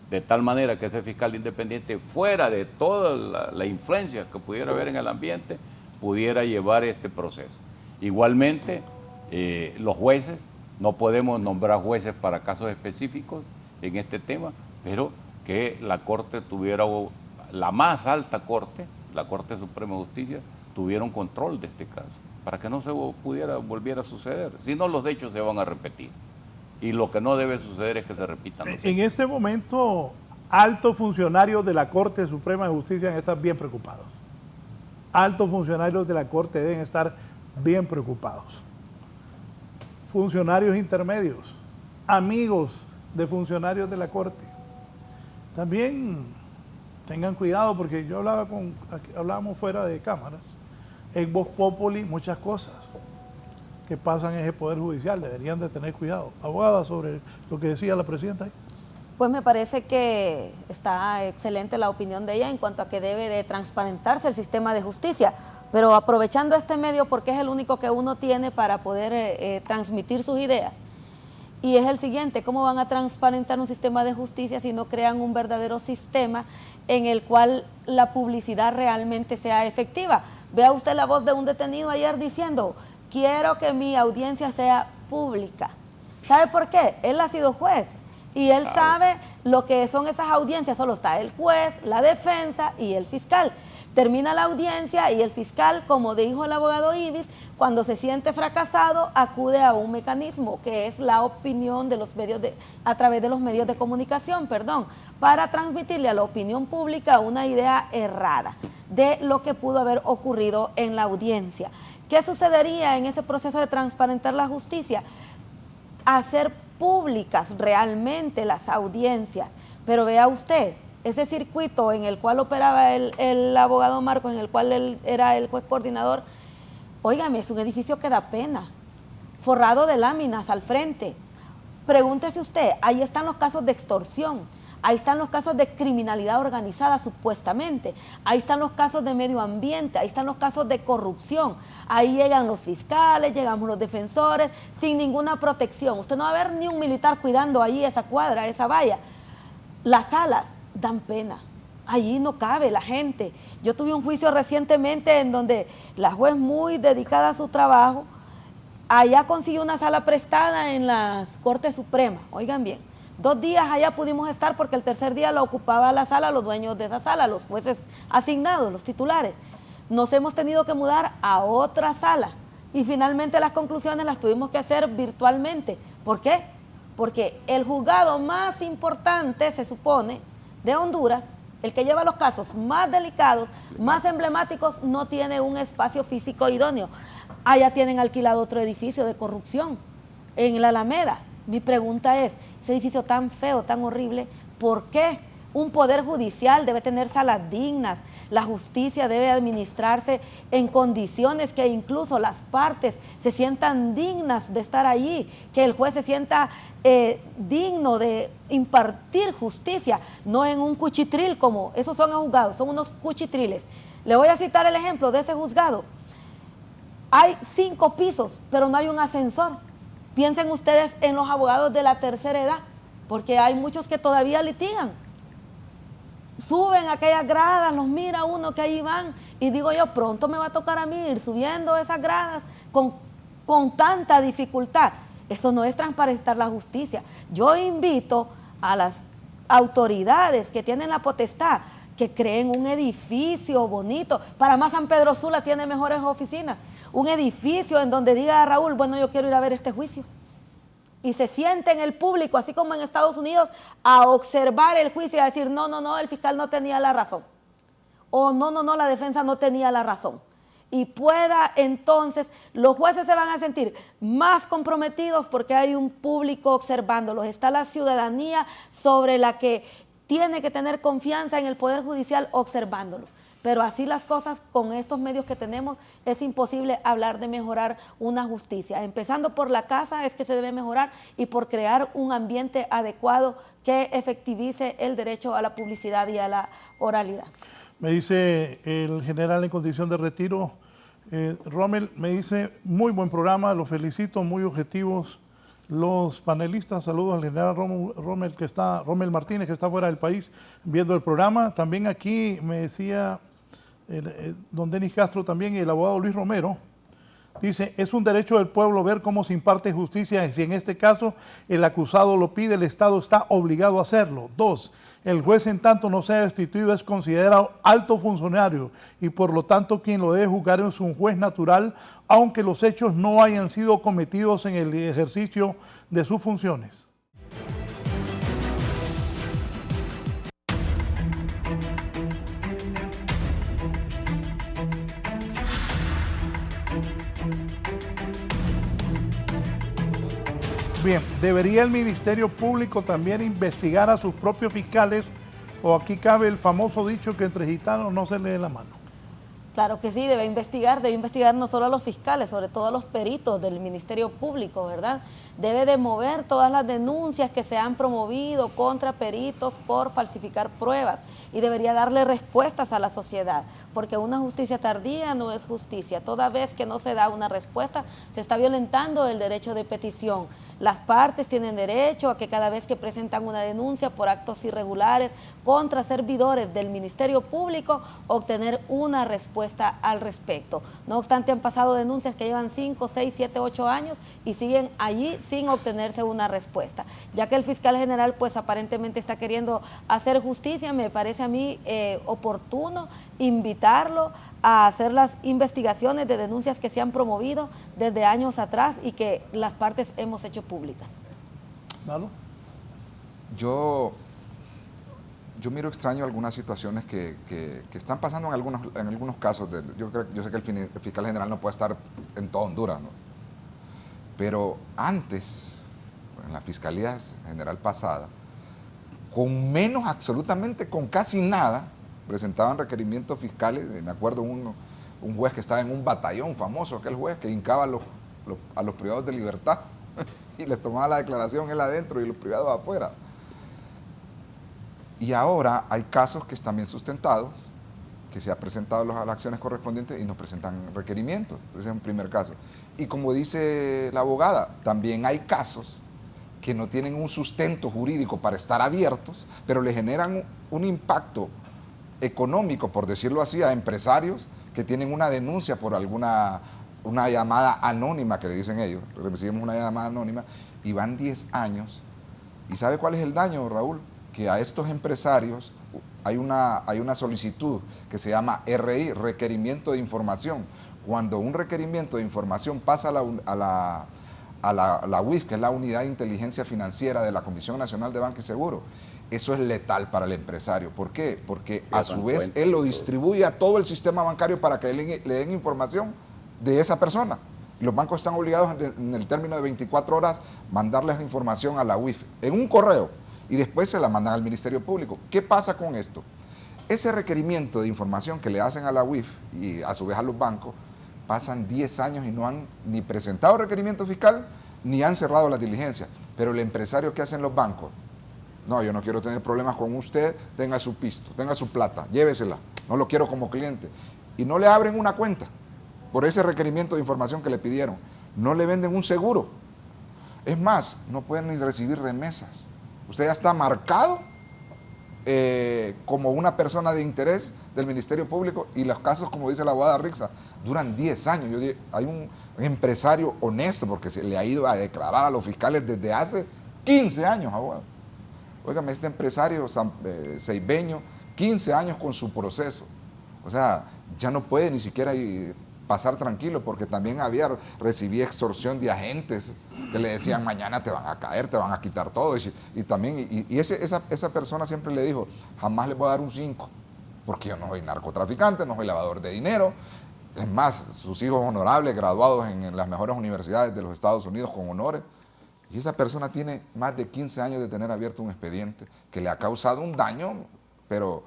De tal manera que ese fiscal independiente, fuera de toda la influencia que pudiera haber en el ambiente, pudiera llevar este proceso. Igualmente, los jueces, no podemos nombrar jueces para casos específicos en este tema, pero que la Corte tuviera, la más alta Corte, la Corte Suprema de Justicia, tuviera un control de este caso, para que no se volviera a suceder. Si no, los hechos se van a repetir. Y lo que no debe suceder es que se repitan los hechos. En este momento, altos funcionarios de la Corte Suprema de Justicia deben estar bien preocupados. Altos funcionarios de la Corte deben estar bien preocupados. Funcionarios intermedios, amigos de funcionarios de la Corte. También tengan cuidado porque yo hablábamos fuera de cámaras, en Voz Populi muchas cosas que pasan en ese Poder Judicial, deberían de tener cuidado. Abogada, sobre lo que decía la presidenta ahí. Pues me parece que está excelente la opinión de ella en cuanto a que debe de transparentarse el sistema de justicia, pero aprovechando este medio porque es el único que uno tiene para poder transmitir sus ideas. Y es el siguiente, ¿cómo van a transparentar un sistema de justicia si no crean un verdadero sistema en el cual la publicidad realmente sea efectiva? Vea usted la voz de un detenido ayer diciendo, quiero que mi audiencia sea pública. ¿Sabe por qué? Él ha sido juez y él sabe lo que son esas audiencias, solo está el juez, la defensa y el fiscal. Termina la audiencia y el fiscal, como dijo el abogado Ibis, cuando se siente fracasado, acude a un mecanismo que es la opinión de los medios a través de los medios de comunicación, para transmitirle a la opinión pública una idea errada de lo que pudo haber ocurrido en la audiencia. ¿Qué sucedería en ese proceso de transparentar la justicia? Hacer públicas realmente las audiencias, pero vea usted, ese circuito en el cual operaba el abogado Marco, en el cual él era el juez coordinador, óigame, es un edificio que da pena, forrado de láminas al frente. Pregúntese usted, ahí están los casos de extorsión, Ahí están los casos de criminalidad organizada supuestamente, ahí están los casos de medio ambiente, ahí están los casos de corrupción, ahí llegan los fiscales, llegamos los defensores, sin ninguna protección. Usted no va a ver ni un militar cuidando ahí esa cuadra, esa valla. Las salas dan pena. Allí no cabe la gente. Yo tuve un juicio recientemente en donde la juez, muy dedicada a su trabajo, allá consiguió una sala prestada en la Corte Suprema. Oigan bien, 2 días allá pudimos estar porque el tercer día la ocupaba la sala, los dueños de esa sala, los jueces asignados, los titulares. Nos hemos tenido que mudar a otra sala y finalmente las conclusiones las tuvimos que hacer virtualmente. ¿Por qué? Porque el juzgado más importante, se supone, de Honduras, el que lleva los casos más delicados, más emblemáticos, no tiene un espacio físico idóneo. Allá tienen alquilado otro edificio de corrupción, en la Alameda. Mi pregunta es, ese edificio tan feo, tan horrible, ¿por qué un poder judicial debe tener salas dignas? La justicia debe administrarse en condiciones que incluso las partes se sientan dignas de estar allí, que el juez se sienta digno de impartir justicia, no en un cuchitril como esos son juzgados, son unos cuchitriles. Le voy a citar el ejemplo de ese juzgado. Hay 5 pisos, pero no hay un ascensor. Piensen ustedes en los abogados de la tercera edad, porque hay muchos que todavía litigan. Suben aquellas gradas, los mira uno que ahí van y digo yo, pronto me va a tocar a mí ir subiendo esas gradas con tanta dificultad. Eso no es transparentar la justicia. Yo invito a las autoridades que tienen la potestad que creen un edificio bonito. Para más, San Pedro Sula tiene mejores oficinas. Un edificio en donde diga a Raúl, bueno, yo quiero ir a ver este juicio. Y se siente en el público, así como en Estados Unidos, a observar el juicio y a decir, no, no, no, el fiscal no tenía la razón. O no, no, no, la defensa no tenía la razón. Y pueda entonces, los jueces se van a sentir más comprometidos porque hay un público observándolos. Está la ciudadanía sobre la que tiene que tener confianza en el Poder Judicial observándolos. Pero así las cosas, con estos medios que tenemos, es imposible hablar de mejorar una justicia. Empezando por la casa es que se debe mejorar y por crear un ambiente adecuado que efectivice el derecho a la publicidad y a la oralidad. Me dice el general en condición de retiro, Rommel, me dice, muy buen programa, lo felicito, muy objetivos los panelistas. Saludos al general Rommel Martínez, que está fuera del país viendo el programa. También aquí me decía don Denis Castro también y el abogado Luis Romero. Dice, es un derecho del pueblo ver cómo se imparte justicia y si en este caso el acusado lo pide, el Estado está obligado a hacerlo. 2, el juez en tanto no sea destituido es considerado alto funcionario y por lo tanto quien lo debe juzgar es un juez natural, aunque los hechos no hayan sido cometidos en el ejercicio de sus funciones. Bien, ¿debería el Ministerio Público también investigar a sus propios fiscales o aquí cabe el famoso dicho que entre gitanos no se lee la mano? Claro que sí, debe investigar no solo a los fiscales, sobre todo a los peritos del Ministerio Público, ¿verdad? Debe de mover todas las denuncias que se han promovido contra peritos por falsificar pruebas y debería darle respuestas a la sociedad, porque una justicia tardía no es justicia. Toda vez que no se da una respuesta, se está violentando el derecho de petición. Las partes tienen derecho a que cada vez que presentan una denuncia por actos irregulares contra servidores del Ministerio Público, obtener una respuesta al respecto. No obstante, han pasado denuncias que llevan 5, 6, 7, 8 años y siguen allí sin obtenerse una respuesta. Ya que el fiscal general pues aparentemente está queriendo hacer justicia, me parece a mí oportuno invitarlo a hacer las investigaciones de denuncias que se han promovido desde años atrás y que las partes hemos hecho públicas. ¿Malo? Yo miro extraño algunas situaciones que están pasando en algunos casos. Yo sé que el fiscal general no puede estar en toda Honduras, ¿no? Pero antes, en la Fiscalía General pasada, con menos, absolutamente con casi nada, presentaban requerimientos fiscales. Me acuerdo un juez que estaba en un batallón famoso, aquel juez que hincaba a los privados de libertad y les tomaba la declaración él adentro y los privados afuera. Y ahora hay casos que están bien sustentados, que se han presentado las acciones correspondientes y nos presentan requerimientos. Ese es un primer caso. Y como dice la abogada, también hay casos que no tienen un sustento jurídico para estar abiertos, pero le generan un impacto económico, por decirlo así, a empresarios que tienen una denuncia por una llamada anónima, que le dicen ellos, recibimos una llamada anónima, y van 10 años. ¿Y sabe cuál es el daño, Raúl? Que a estos empresarios hay una solicitud que se llama RI, requerimiento de información. Cuando un requerimiento de información pasa a la UIF, que es la Unidad de Inteligencia Financiera de la Comisión Nacional de Banca y Seguro, eso es letal para el empresario. ¿Por qué? Porque a su vez él lo distribuye a todo el sistema bancario para que le den información de esa persona. Los bancos están obligados en el término de 24 horas mandarles información a la UIF en un correo y después se la mandan al Ministerio Público. ¿Qué pasa con esto? Ese requerimiento de información que le hacen a la UIF y a su vez a los bancos, pasan 10 años y no han ni presentado requerimiento fiscal ni han cerrado la diligencia. Pero el empresario, ¿qué hacen los bancos? No, yo no quiero tener problemas con usted, tenga su pisto, tenga su plata, llévesela, no lo quiero como cliente. Y no le abren una cuenta por ese requerimiento de información que le pidieron. No le venden un seguro. Es más, no pueden ni recibir remesas. Usted ya está marcado como una persona de interés del Ministerio Público y los casos, como dice la abogada Rixa, duran 10 años. Yo digo, hay un empresario honesto porque se le ha ido a declarar a los fiscales desde hace 15 años, abogado. Óigame, este empresario ceibeño, 15 años con su proceso. O sea, ya no puede ni siquiera pasar tranquilo porque también recibía extorsión de agentes que le decían mañana te van a caer, te van a quitar todo. Esa persona siempre le dijo, jamás le voy a dar un 5 porque yo no soy narcotraficante, no soy lavador de dinero. Es más, sus hijos honorables, graduados en las mejores universidades de los Estados Unidos con honores. Y esa persona tiene más de 15 años de tener abierto un expediente que le ha causado un daño, pero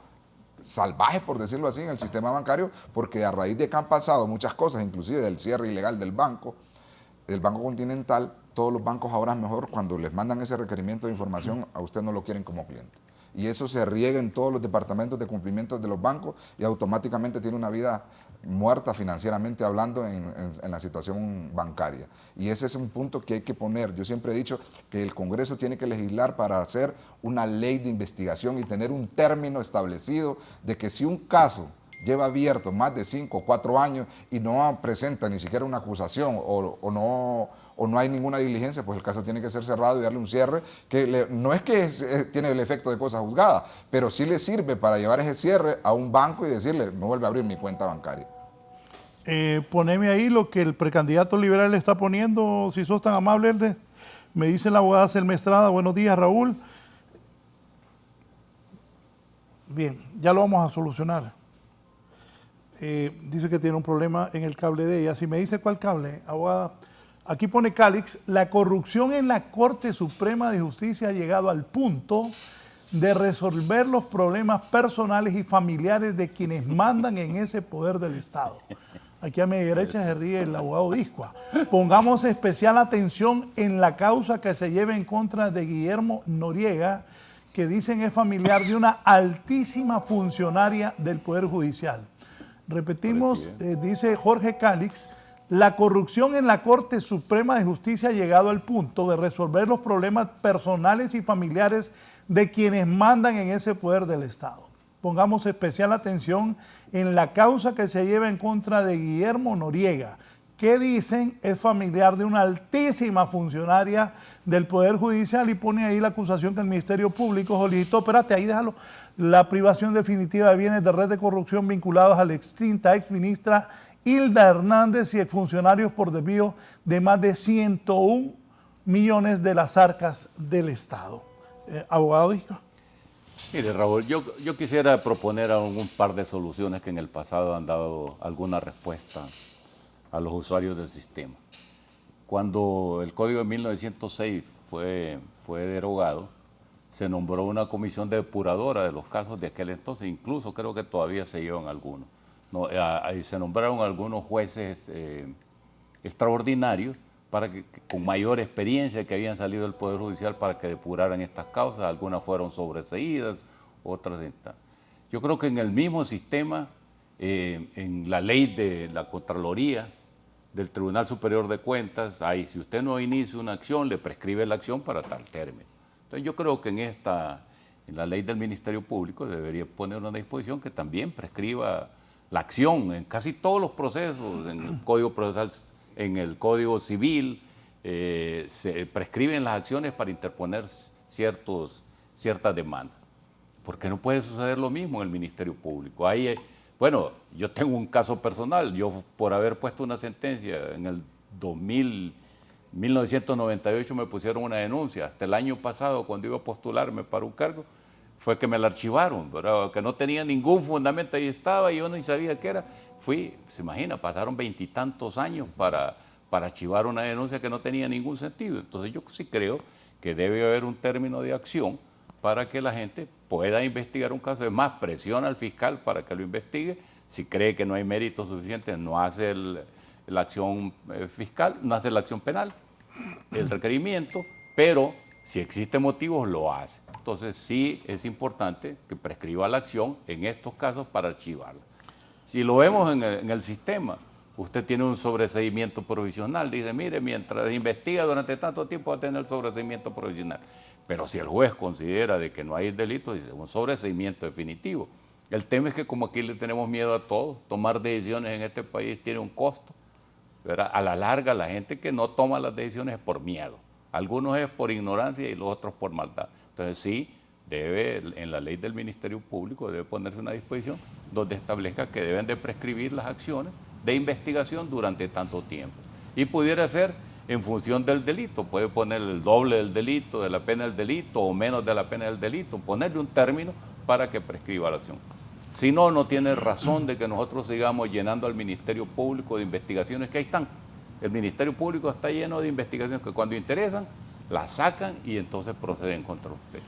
salvaje, por decirlo así, en el sistema bancario, porque a raíz de que han pasado muchas cosas, inclusive del cierre ilegal del Banco Continental, todos los bancos ahora mejor cuando les mandan ese requerimiento de información, a usted no lo quieren como cliente. Y eso se riega en todos los departamentos de cumplimiento de los bancos y automáticamente tiene una vida muerta financieramente hablando en la situación bancaria. Y ese es un punto que hay que poner. Yo siempre he dicho que el Congreso tiene que legislar para hacer una ley de investigación y tener un término establecido de que si un caso lleva abierto más de 5 o 4 años y no presenta ni siquiera una acusación o no hay ninguna diligencia, pues el caso tiene que ser cerrado y darle un cierre, que no es que tiene el efecto de cosa juzgada, pero sí le sirve para llevar ese cierre a un banco y decirle, no vuelve a abrir mi cuenta bancaria. Poneme ahí lo que el precandidato liberal le está poniendo, si sos tan amable. Me dice la abogada Selma Estrada, buenos días, Raúl. Bien, ya lo vamos a solucionar. Dice que tiene un problema en el cable de ella. Si me dice cuál cable, abogada. Aquí pone Calix, la corrupción en la Corte Suprema de Justicia ha llegado al punto de resolver los problemas personales y familiares de quienes mandan en ese poder del Estado. Aquí a mi derecha se ríe el abogado Discua. Pongamos especial atención en la causa que se lleva en contra de Guillermo Noriega, que dicen es familiar de una altísima funcionaria del Poder Judicial. Repetimos, dice Jorge Calix, la corrupción en la Corte Suprema de Justicia ha llegado al punto de resolver los problemas personales y familiares de quienes mandan en ese poder del Estado. Pongamos especial atención en la causa que se lleva en contra de Guillermo Noriega, que dicen es familiar de una altísima funcionaria del Poder Judicial, y pone ahí la acusación que el Ministerio Público solicitó, espérate, ahí déjalo, la privación definitiva de bienes de red de corrupción vinculados a la extinta exministra Hilda Hernández y exfuncionarios por desvío de más de 101 millones de las arcas del Estado. Abogado Disco. Mire, Raúl, yo quisiera proponer un par de soluciones que en el pasado han dado alguna respuesta a los usuarios del sistema. Cuando el Código de 1906 fue derogado, se nombró una comisión depuradora de los casos de aquel entonces, incluso creo que todavía se llevan algunos. No, se nombraron algunos jueces extraordinarios con mayor experiencia que habían salido del Poder Judicial para que depuraran estas causas. Algunas fueron sobreseídas, otras instancias. Yo creo que en el mismo sistema, en la ley de la Contraloría, del Tribunal Superior de Cuentas, ahí si usted no inicia una acción, le prescribe la acción para tal término. Entonces yo creo que en la ley del Ministerio Público debería poner una disposición que también prescriba la acción en casi todos los procesos, en el Código Procesal, en el Código Civil, se prescriben las acciones para interponer ciertas demandas. Porque no puede suceder lo mismo en el Ministerio Público. Bueno, yo tengo un caso personal. Yo, por haber puesto una sentencia en el 1998 me pusieron una denuncia. Hasta el año pasado, cuando iba a postularme para un cargo, fue que me la archivaron, ¿verdad? Que no tenía ningún fundamento, ahí estaba y yo no sabía qué era. Se imagina, pasaron 20 y tantos años para archivar una denuncia que no tenía ningún sentido. Entonces yo sí creo que debe haber un término de acción para que la gente pueda investigar un caso. Es más, presiona al fiscal para que lo investigue. Si cree que no hay méritos suficientes, no hace la acción fiscal, no hace la acción penal, el requerimiento, pero si existen motivos, lo hace. Entonces sí es importante que prescriba la acción en estos casos para archivarla. Si lo vemos en el sistema, usted tiene un sobreseimiento provisional, dice, mire, mientras investiga durante tanto tiempo va a tener el sobreseimiento provisional. Pero si el juez considera de que no hay delito, dice un sobreseimiento definitivo. El tema es que como aquí le tenemos miedo a todo, tomar decisiones en este país tiene un costo, ¿verdad? A la larga la gente que no toma las decisiones es por miedo, algunos es por ignorancia y los otros por maldad. Entonces sí, en la ley del Ministerio Público debe ponerse una disposición donde establezca que deben de prescribir las acciones de investigación durante tanto tiempo. Y pudiera ser en función del delito, puede poner el doble del delito, de la pena del delito o menos de la pena del delito, ponerle un término para que prescriba la acción. Si no, no tiene razón de que nosotros sigamos llenando al Ministerio Público de investigaciones que ahí están. El Ministerio Público está lleno de investigaciones que cuando interesan, las sacan y entonces proceden contra usted.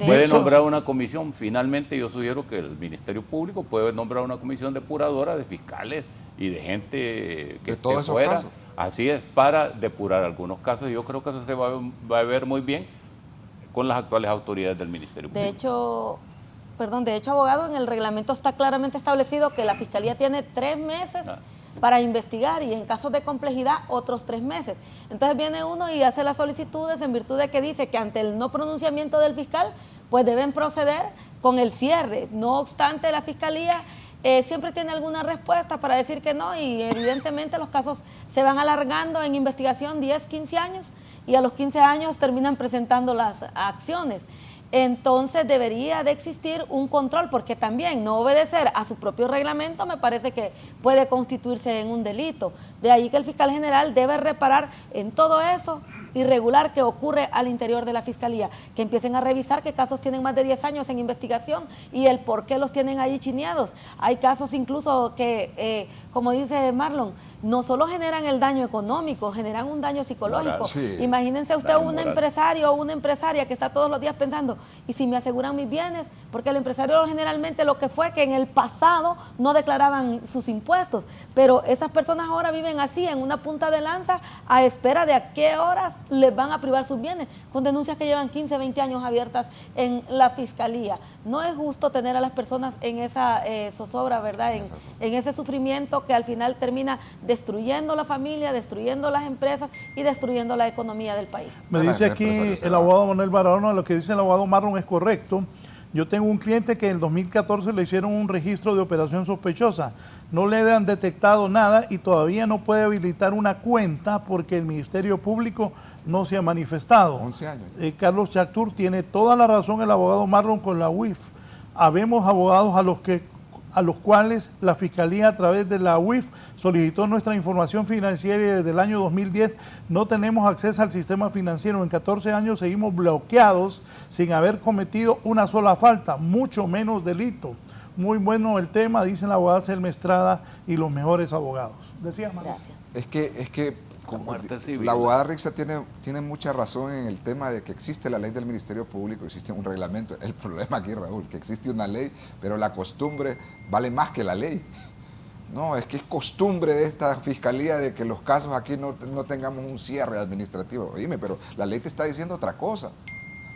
Puede nombrar una comisión. Finalmente yo sugiero que el Ministerio Público puede nombrar una comisión depuradora de fiscales y de gente que esté fuera. Así es, para depurar algunos casos. Yo creo que eso se va a ver muy bien con las actuales autoridades del Ministerio Público. De hecho, abogado, en el reglamento está claramente establecido que la Fiscalía tiene 3 meses para investigar y en casos de complejidad otros 3 meses. Entonces viene uno y hace las solicitudes en virtud de que dice que ante el no pronunciamiento del fiscal, pues deben proceder con el cierre. No obstante, la Fiscalía siempre tiene alguna respuesta para decir que no y evidentemente los casos se van alargando en investigación 10, 15 años y a los 15 años terminan presentando las acciones. Entonces debería de existir un control, porque también no obedecer a su propio reglamento me parece que puede constituirse en un delito. De ahí que el fiscal general debe reparar en todo eso irregular que ocurre al interior de la Fiscalía, que empiecen a revisar qué casos tienen más de 10 años en investigación y el por qué los tienen ahí chineados. Hay casos incluso que, como dice Marlon, no solo generan el daño económico, generan un daño psicológico. Sí. Imagínense usted un empresario o una empresaria que está todos los días pensando, ¿y si me aseguran mis bienes? Porque el empresario generalmente lo que fue que en el pasado no declaraban sus impuestos, pero esas personas ahora viven así, en una punta de lanza, a espera de a qué horas les van a privar sus bienes, con denuncias que llevan 15, 20 años abiertas en la Fiscalía. No es justo tener a las personas en esa zozobra, ¿verdad? En ese sufrimiento que al final termina destruyendo la familia, destruyendo las empresas y destruyendo la economía del país. Me dice aquí el abogado Manuel Barahona, lo que dice el abogado Marlon es correcto. Yo tengo un cliente que en el 2014 le hicieron un registro de operación sospechosa. No le han detectado nada y todavía no puede habilitar una cuenta porque el Ministerio Público no se ha manifestado. 11 años. Carlos Chactur tiene toda la razón, el abogado Marlon, con la UIF. Habemos abogados a los cuales la Fiscalía a través de la UIF solicitó nuestra información financiera y desde el año 2010 no tenemos acceso al sistema financiero. En 14 años seguimos bloqueados sin haber cometido una sola falta, mucho menos delito. Muy bueno el tema, dicen la abogada Selma Estrada y los mejores abogados. Decía Manuel. Gracias. Es que la abogada Rixa tiene mucha razón en el tema de que existe la ley del Ministerio Público, existe un reglamento. El problema aquí, Raúl, que existe una ley, pero la costumbre vale más que la ley. No, es que es costumbre de esta fiscalía de que los casos aquí no tengamos un cierre administrativo. Dime, pero la ley te está diciendo otra cosa.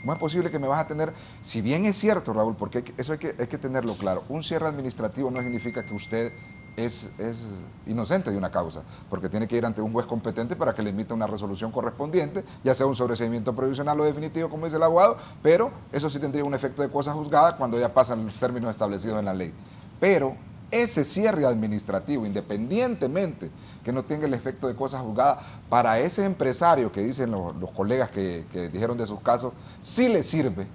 ¿Cómo es posible que me vas a tener? Si bien es cierto, Raúl, porque eso hay que tenerlo claro, un cierre administrativo no significa que usted es inocente de una causa, porque tiene que ir ante un juez competente para que le emita una resolución correspondiente, ya sea un sobreseimiento provisional o definitivo, como dice el abogado, pero eso sí tendría un efecto de cosa juzgada cuando ya pasan los términos establecidos en la ley. Pero ese cierre administrativo, independientemente que no tenga el efecto de cosa juzgada, para ese empresario que dicen los colegas que dijeron de sus casos, sí le sirve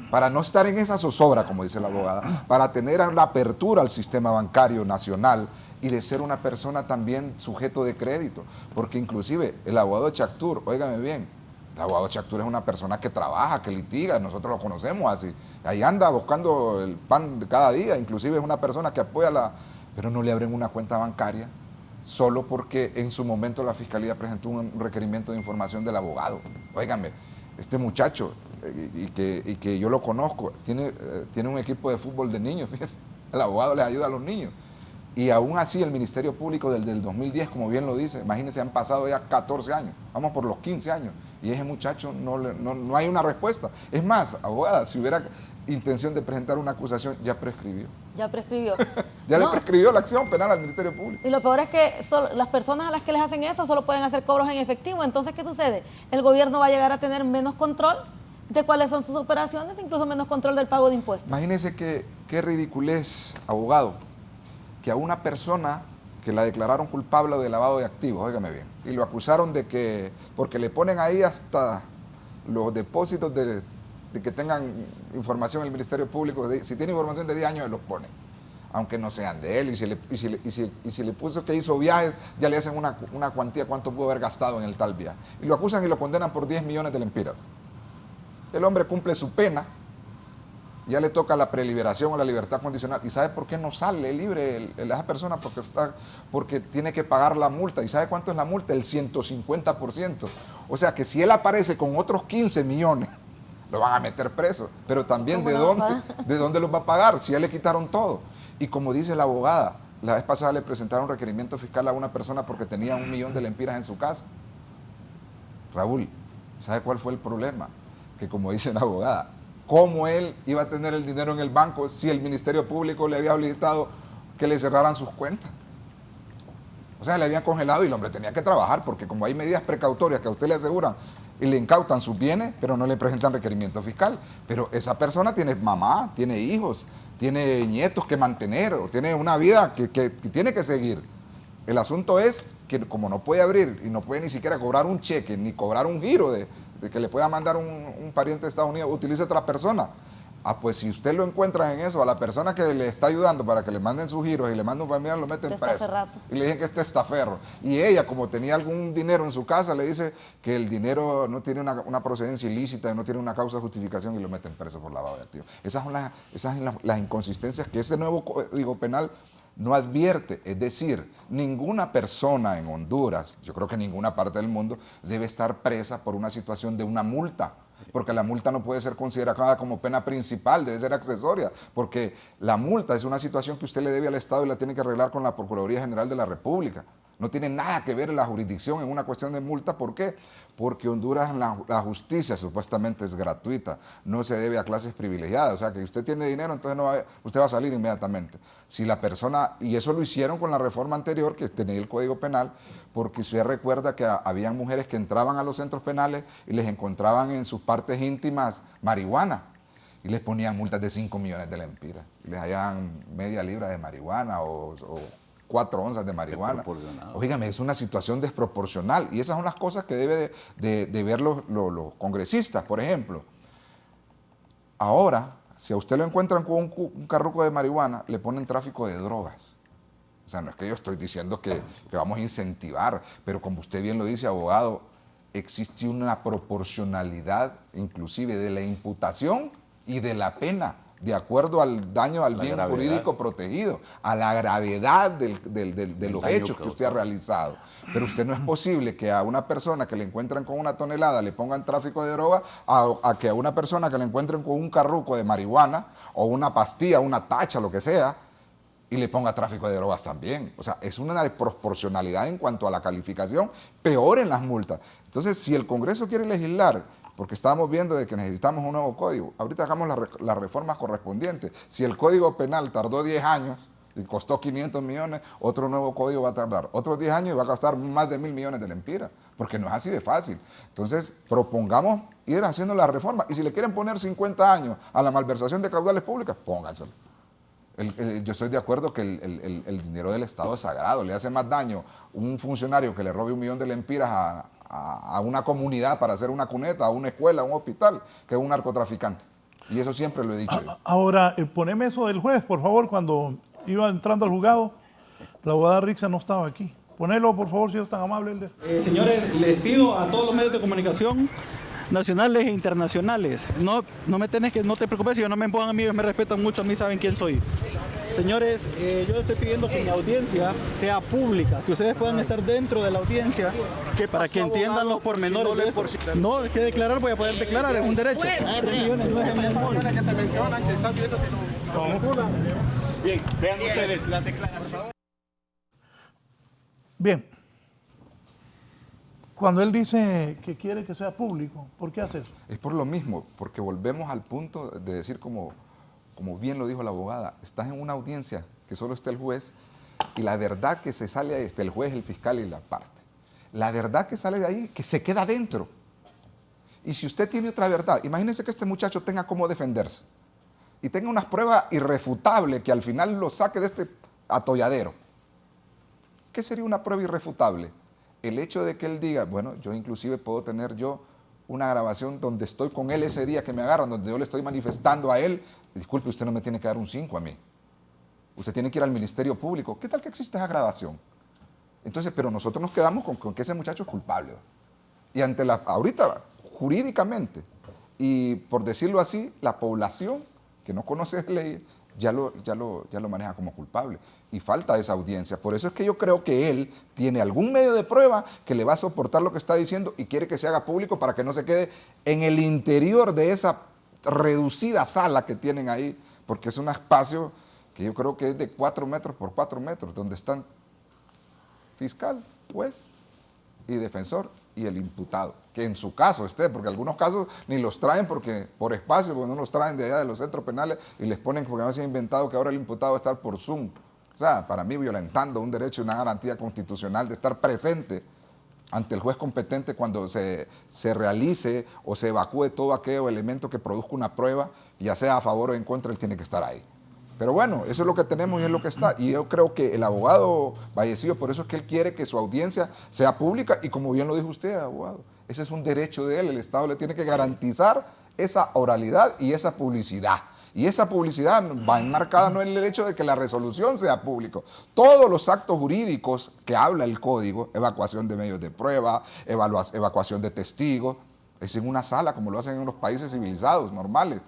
para no estar en esa zozobra, como dice la abogada, para tener la apertura al sistema bancario nacional y de ser una persona también sujeto de crédito. Porque inclusive el abogado Chactur, óigame bien, el abogado Chactur es una persona que trabaja, que litiga, nosotros lo conocemos así. Ahí anda buscando el pan de cada día, inclusive es una persona que apoya pero no le abren una cuenta bancaria solo porque en su momento la Fiscalía presentó un requerimiento de información del abogado. Óigame, este muchacho, y que yo lo conozco, tiene un equipo de fútbol de niños, fíjese, el abogado les ayuda a los niños. Y aún así el Ministerio Público del 2010, como bien lo dice, imagínense, han pasado ya 14 años, vamos por los 15 años, y ese muchacho no hay una respuesta. Es más, abogada, si hubiera intención de presentar una acusación, ya prescribió. Ya prescribió. Ya le prescribió la acción penal al Ministerio Público. Y lo peor es que las personas a las que les hacen eso solo pueden hacer cobros en efectivo. Entonces, ¿qué sucede? El gobierno va a llegar a tener menos control de cuáles son sus operaciones, incluso menos control del pago de impuestos. Imagínense qué ridiculez, abogado, que a una persona que la declararon culpable de lavado de activos, óigame bien, y lo acusaron de que, porque le ponen ahí hasta los depósitos de que tengan información en el Ministerio Público, si tiene información de 10 años, se los pone, aunque no sean de él, y si le puso que hizo viajes, ya le hacen una cuantía, cuánto pudo haber gastado en el tal viaje, y lo acusan y lo condenan por 10 millones de lempiras. El hombre cumple su pena, ya le toca la preliberación o la libertad condicional. ¿Y sabe por qué no sale libre esa persona? Porque tiene que pagar la multa. ¿Y sabe cuánto es la multa? El 150%. O sea que si él aparece con otros 15 millones, lo van a meter preso. Pero también ¿de dónde los va a pagar? Si ya le quitaron todo. Y como dice la abogada, la vez pasada le presentaron un requerimiento fiscal a una persona porque tenía 1 millón de lempiras en su casa. Raúl, ¿sabe cuál fue el problema? Que como dice la abogada, ¿cómo él iba a tener el dinero en el banco si el Ministerio Público le había habilitado que le cerraran sus cuentas? O sea, le habían congelado y el hombre tenía que trabajar, porque como hay medidas precautorias que a usted le aseguran y le incautan sus bienes, pero no le presentan requerimiento fiscal. Pero esa persona tiene mamá, tiene hijos, tiene nietos que mantener, o tiene una vida que tiene que seguir. El asunto es que como no puede abrir y no puede ni siquiera cobrar un cheque, ni cobrar un giro de que le pueda mandar un pariente de Estados Unidos, utilice otra persona. Pues si usted lo encuentra en eso, a la persona que le está ayudando para que le manden sus giros y le manda un familiar, lo meten preso. Y le dicen que es testaferro. Y ella, como tenía algún dinero en su casa, le dice que el dinero no tiene una procedencia ilícita, no tiene una causa de justificación y lo meten preso por lavado de activos. Esas son las inconsistencias que ese nuevo Código Penal no advierte. Es decir, ninguna persona en Honduras, yo creo que en ninguna parte del mundo, debe estar presa por una situación de una multa, porque la multa no puede ser considerada como pena principal, debe ser accesoria, porque la multa es una situación que usted le debe al Estado y la tiene que arreglar con la Procuraduría General de la República. No tiene nada que ver la jurisdicción en una cuestión de multa. ¿Por qué? Porque Honduras la justicia supuestamente es gratuita, no se debe a clases privilegiadas. O sea, que usted tiene dinero, entonces usted va a salir inmediatamente. Si la persona, y eso lo hicieron con la reforma anterior que tenía el Código Penal, porque usted recuerda que habían mujeres que entraban a los centros penales y les encontraban en sus partes íntimas marihuana y les ponían multas de 5 millones de lempiras. Y les hallaban media libra de marihuana o 4 onzas de marihuana. Óigame, es una situación desproporcional y esas son las cosas que debe de ver los congresistas, por ejemplo. Ahora, si a usted lo encuentran con un carruco de marihuana, le ponen tráfico de drogas. O sea, no es que yo estoy diciendo que vamos a incentivar, pero como usted bien lo dice, abogado, existe una proporcionalidad inclusive de la imputación y de la pena, de acuerdo al daño al bien jurídico protegido, a la gravedad de los hechos que usted ha realizado. Pero usted no es posible que a una persona que le encuentran con 1 tonelada le pongan tráfico de droga, a que a una persona que le encuentren con un carruco de marihuana o una pastilla, una tacha, lo que sea, y le ponga tráfico de drogas también. O sea, es una desproporcionalidad en cuanto a la calificación, peor en las multas. Entonces, si el Congreso quiere legislar porque estábamos viendo de que necesitamos un nuevo código. Ahorita hagamos las reformas correspondientes. Si el Código Penal tardó 10 años y costó 500 millones, otro nuevo código va a tardar otros 10 años y va a costar más de 1.000 millones de lempiras, porque no es así de fácil. Entonces, propongamos ir haciendo la reforma, y si le quieren poner 50 años a la malversación de caudales públicas, pónganselo. Yo estoy de acuerdo que el dinero del Estado es sagrado, le hace más daño un funcionario que le robe 1 millón de lempiras a una comunidad para hacer una cuneta, a una escuela, a un hospital, que un narcotraficante. Y eso siempre lo he dicho yo. Ahora, poneme eso del juez, por favor, cuando iba entrando al juzgado, la abogada Rixa no estaba aquí. Ponelo, por favor, si es tan amable. Señores, les pido a todos los medios de comunicación, nacionales e internacionales, no te preocupes, si no me empujan a mí, ellos me respetan mucho, a mí saben quién soy. Señores, yo estoy pidiendo que mi audiencia sea pública, que ustedes puedan estar dentro de la audiencia, para que entiendan los pormenores de esto. No, es que declarar, voy a poder declarar, es un derecho. 3 millones no es el mismo. que se mencionan, que están viendo que no. Bien, vean ustedes las declaraciones. Bien. Cuando él dice que quiere que sea público, ¿por qué hace eso? Es por lo mismo, porque volvemos al punto de decir, como bien lo dijo la abogada, estás en una audiencia que solo está el juez, y la verdad que se sale ahí, está el juez, el fiscal y la parte. La verdad que sale de ahí, que se queda dentro. Y si usted tiene otra verdad, imagínense que este muchacho tenga cómo defenderse, y tenga unas pruebas irrefutables que al final lo saque de este atolladero. ¿Qué sería una prueba irrefutable? El hecho de que él diga, bueno, yo inclusive puedo tener una grabación donde estoy con él ese día que me agarran, donde yo le estoy manifestando a él, disculpe, usted no me tiene que dar un 5 a mí. Usted tiene que ir al Ministerio Público. ¿Qué tal que existe esa grabación? Entonces, pero nosotros nos quedamos con que ese muchacho es culpable. Y ahorita, jurídicamente, y por decirlo así, la población que no conoce ley ya lo maneja como culpable. Y falta esa audiencia. Por eso es que yo creo que él tiene algún medio de prueba que le va a soportar lo que está diciendo y quiere que se haga público para que no se quede en el interior de esa reducida sala que tienen ahí, porque es un espacio que yo creo que es de 4 metros por 4 metros, donde están fiscal, juez y defensor y el imputado, que en su caso esté, porque algunos casos ni los traen por espacio, porque no los traen de allá de los centros penales y les ponen, porque no se ha inventado que ahora el imputado va a estar por Zoom. O sea, para mí violentando un derecho y una garantía constitucional de estar presente ante el juez competente cuando se realice o se evacúe todo aquel elemento que produzca una prueba, ya sea a favor o en contra, él tiene que estar ahí. Pero bueno, eso es lo que tenemos y es lo que está. Y yo creo que el abogado Vallecillo, por eso es que él quiere que su audiencia sea pública, y como bien lo dijo usted, abogado, ese es un derecho de él, el Estado le tiene que garantizar esa oralidad y esa publicidad. Y esa publicidad va enmarcada no en el hecho de que la resolución sea público. Todos los actos jurídicos que habla el código, evacuación de medios de prueba, evacuación de testigos, es en una sala como lo hacen en los países civilizados, normales.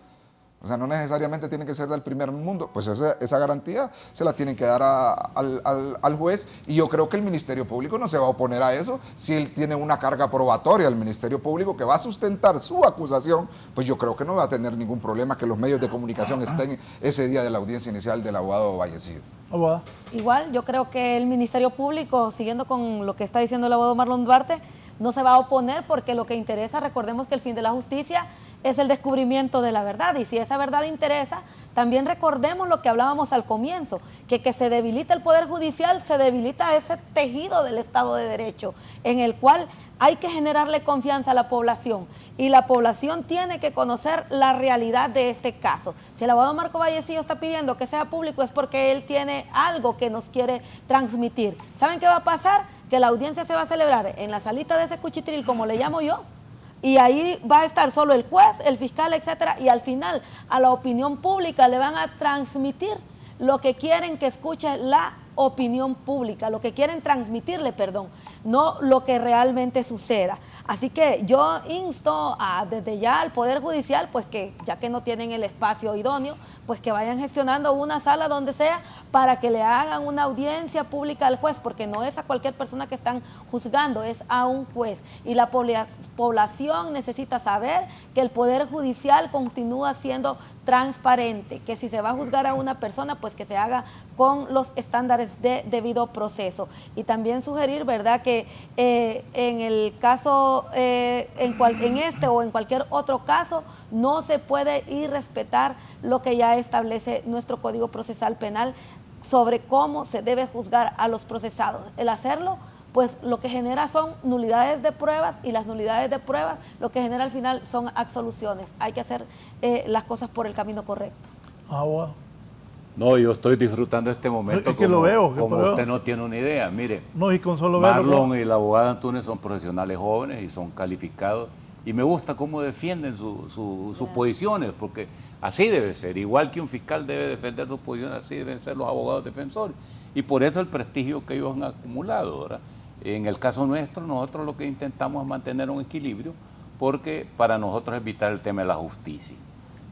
O sea, no necesariamente tiene que ser del primer mundo, pues esa garantía se la tienen que dar al juez, y yo creo que el Ministerio Público no se va a oponer a eso. Si él tiene una carga probatoria, el Ministerio Público, que va a sustentar su acusación, pues yo creo que no va a tener ningún problema que los medios de comunicación estén ese día de la audiencia inicial del abogado Vallecillo. Abogada. Igual, yo creo que el Ministerio Público, siguiendo con lo que está diciendo el abogado Marlon Duarte, no se va a oponer, porque lo que interesa, recordemos que el fin de la justicia es el descubrimiento de la verdad, y si esa verdad interesa, también recordemos lo que hablábamos al comienzo, que se debilita el Poder Judicial, se debilita ese tejido del Estado de Derecho, en el cual hay que generarle confianza a la población, y la población tiene que conocer la realidad de este caso. Si el abogado Marco Vallecillo está pidiendo que sea público, es porque él tiene algo que nos quiere transmitir. ¿Saben qué va a pasar? Que la audiencia se va a celebrar en la salita de ese cuchitril, como le llamo yo, y ahí va a estar solo el juez, el fiscal, etcétera, y al final a la opinión pública le van a transmitir lo que quieren que escuche la opinión pública, lo que quieren transmitirle, perdón, no lo que realmente suceda. Así que yo insto desde ya al Poder Judicial, pues que ya que no tienen el espacio idóneo, pues que vayan gestionando una sala donde sea para que le hagan una audiencia pública al juez, porque no es a cualquier persona que están juzgando, es a un juez. Y la población necesita saber que el Poder Judicial continúa siendo transparente, que si se va a juzgar a una persona, pues que se haga con los estándares de debido proceso. Y también sugerir, ¿verdad?, que en el caso pero en este o en cualquier otro caso no se puede irrespetar lo que ya establece nuestro Código Procesal Penal sobre cómo se debe juzgar a los procesados. El hacerlo, pues lo que genera son nulidades de pruebas, y las nulidades de pruebas lo que genera al final son absoluciones. Hay que hacer las cosas por el camino correcto. Agua. No, yo estoy disfrutando este momento Es que lo veo, como lo veo. usted no tiene una idea. Mire, No, y con solo verlo. Marlon y la abogada Antunes son profesionales jóvenes y son calificados. Y me gusta cómo defienden sus posiciones, porque así debe ser. Igual que un fiscal debe defender sus posiciones, así deben ser los abogados defensores. Y por eso el prestigio que ellos han acumulado, ¿verdad? En el caso nuestro, nosotros lo que intentamos es mantener un equilibrio, porque para nosotros es vital el tema de la justicia.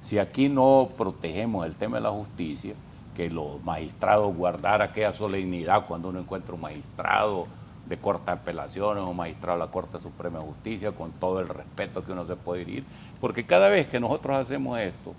Si aquí no protegemos el tema de la justicia, que los magistrados guardar aquella solemnidad cuando uno encuentra un magistrado de Corte de Apelaciones o magistrado de la Corte Suprema de Justicia, con todo el respeto que uno se puede ir, porque cada vez que nosotros hacemos esto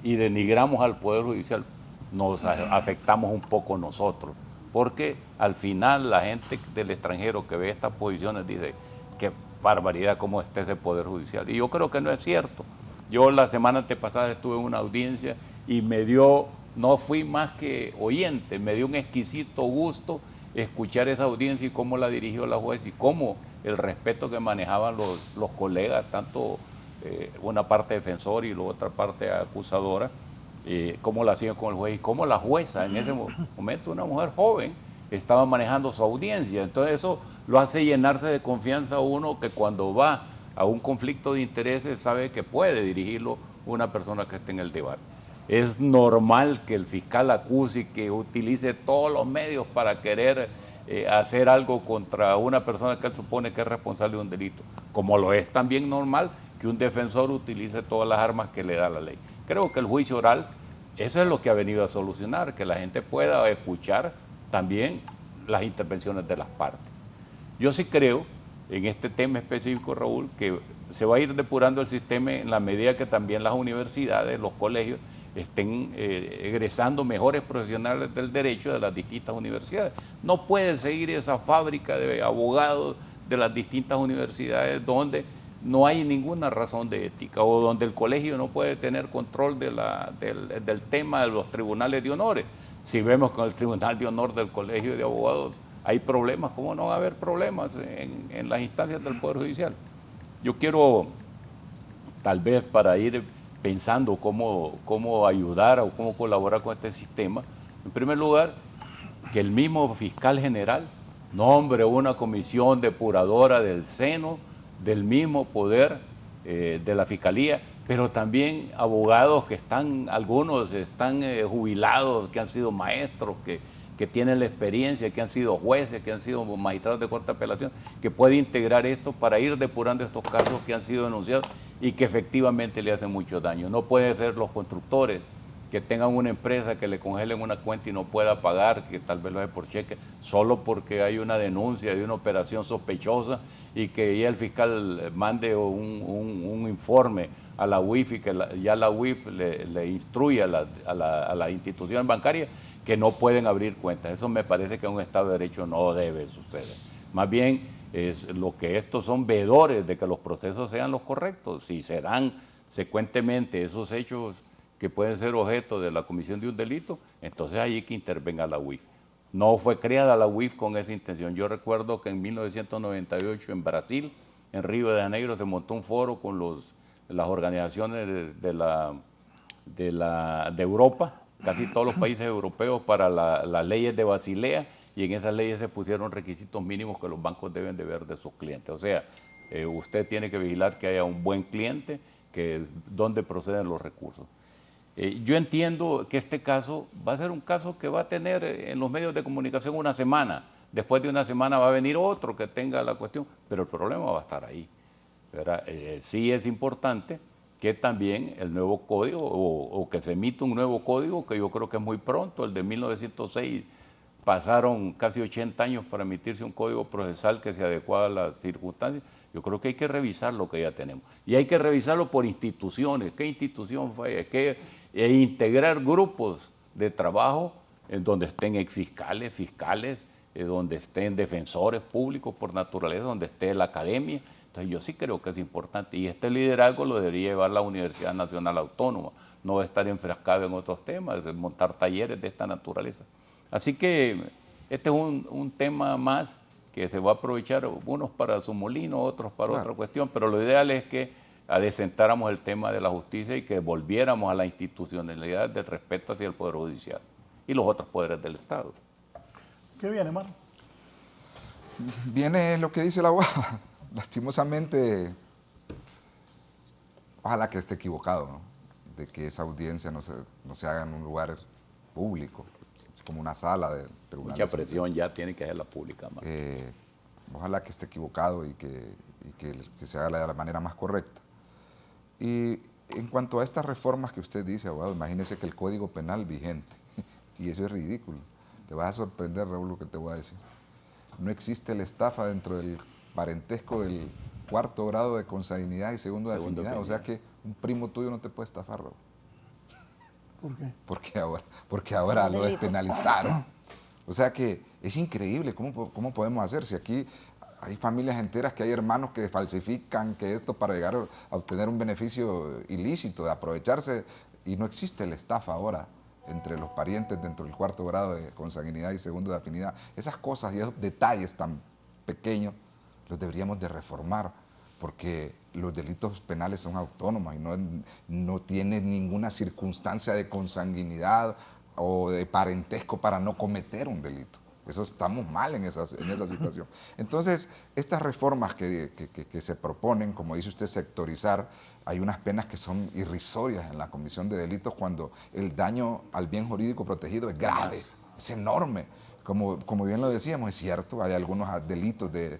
y denigramos al Poder Judicial, nos afectamos un poco nosotros, porque al final la gente del extranjero que ve estas posiciones dice, qué barbaridad cómo está ese Poder Judicial, y yo creo que no es cierto. Yo la semana antepasada estuve en una audiencia y me dio, no fui más que oyente, me dio un exquisito gusto escuchar esa audiencia y cómo la dirigió la juez y cómo el respeto que manejaban los colegas, tanto una parte defensora y la otra parte acusadora, cómo la hacían con el juez y cómo la jueza en ese momento, una mujer joven, estaba manejando su audiencia. Entonces eso lo hace llenarse de confianza a uno, que cuando va a un conflicto de intereses sabe que puede dirigirlo una persona que esté en el debate. Es normal que el fiscal acuse y que utilice todos los medios para querer hacer algo contra una persona que él supone que es responsable de un delito, como lo es también normal que un defensor utilice todas las armas que le da la ley. Creo que el juicio oral, eso es lo que ha venido a solucionar, que la gente pueda escuchar también las intervenciones de las partes. Yo sí creo, en este tema específico, Raúl, que se va a ir depurando el sistema en la medida que también las universidades, los colegios, estén egresando mejores profesionales del derecho de las distintas universidades. No puede seguir esa fábrica de abogados de las distintas universidades donde no hay ninguna razón de ética, o donde el colegio no puede tener control del tema de los tribunales de honores. Si vemos que en el Tribunal de Honor del Colegio de Abogados hay problemas, ¿cómo no va a haber problemas en las instancias del Poder Judicial? Yo quiero, tal vez para ir pensando cómo ayudar o cómo colaborar con este sistema, en primer lugar, que el mismo fiscal general nombre una comisión depuradora del seno del mismo poder de la Fiscalía, pero también abogados que algunos están jubilados, que han sido maestros, que tienen la experiencia, que han sido jueces, que han sido magistrados de corte de apelación, que puede integrar esto para ir depurando estos casos que han sido denunciados y que efectivamente le hacen mucho daño. No puede ser los constructores que tengan una empresa que le congelen una cuenta y no pueda pagar, que tal vez lo hace por cheque, solo porque hay una denuncia de una operación sospechosa y que ya el fiscal mande un informe a la UIF y que ya la UIF le instruye a la institución bancaria que no pueden abrir cuentas. Eso me parece que en un Estado de Derecho no debe suceder. Más bien, lo que estos son veedores de que los procesos sean los correctos. Si se dan secuentemente esos hechos que pueden ser objeto de la comisión de un delito, entonces ahí que intervenga la UIF. No fue creada la UIF con esa intención. Yo recuerdo que en 1998 en Brasil, en Río de Janeiro, se montó un foro con las organizaciones de Europa, casi todos los países europeos, para las leyes de Basilea, y en esas leyes se pusieron requisitos mínimos que los bancos deben de ver de sus clientes. O sea, usted tiene que vigilar que haya un buen cliente, donde proceden los recursos. Yo entiendo que este caso va a ser un caso que va a tener en los medios de comunicación una semana. Después de una semana va a venir otro que tenga la cuestión, pero el problema va a estar ahí. Sí es importante que también el nuevo código, o que se emita un nuevo código, que yo creo que es muy pronto, el de 1906, pasaron casi 80 años para emitirse un código procesal que se adecua a las circunstancias. Yo creo que hay que revisar lo que ya tenemos. Y hay que revisarlo por instituciones. ¿Qué institución fue? Integrar grupos de trabajo en donde estén exfiscales, fiscales, donde estén defensores públicos por naturaleza, donde esté la academia. Entonces yo sí creo que es importante y este liderazgo lo debería llevar la Universidad Nacional Autónoma, no estar enfrascado en otros temas, montar talleres de esta naturaleza. Así que este es un tema más que se va a aprovechar, unos para su molino, otros para otra cuestión, pero lo ideal es que adecentáramos el tema de la justicia y que volviéramos a la institucionalidad del respeto hacia el Poder Judicial y los otros poderes del Estado. ¿Qué viene, Marlon? Viene lo que dice la abogada. Lastimosamente, ojalá que esté equivocado, ¿no? De que esa audiencia no se haga en un lugar público, como una sala de tribunal. Mucha presión ya tiene que hacerla pública. Ojalá que esté equivocado y que se haga de la manera más correcta. Y en cuanto a estas reformas que usted dice, abogado, imagínese que el Código Penal vigente, y eso es ridículo, te vas a sorprender, Raúl, lo que te voy a decir. No existe la estafa dentro del parentesco del 4º grado de consanguinidad y segundo de afinidad. O sea que un primo tuyo no te puede estafar, Raúl. ¿Por qué? Porque ahora lo despenalizaron. O sea que es increíble, ¿cómo podemos hacer? Si aquí hay familias enteras, que hay hermanos que falsifican, que esto para llegar a obtener un beneficio ilícito, de aprovecharse, y no existe la estafa ahora entre los parientes dentro del 4º grado de consanguinidad y segundo de afinidad. Esas cosas y esos detalles tan pequeños los deberíamos de reformar, porque los delitos penales son autónomos y no tienen ninguna circunstancia de consanguinidad o de parentesco para no cometer un delito. Eso estamos mal en esa situación. Entonces, estas reformas que se proponen, como dice usted, sectorizar, hay unas penas que son irrisorias en la comisión de delitos cuando el daño al bien jurídico protegido es grave, es enorme. Como bien lo decíamos, es cierto, hay algunos delitos de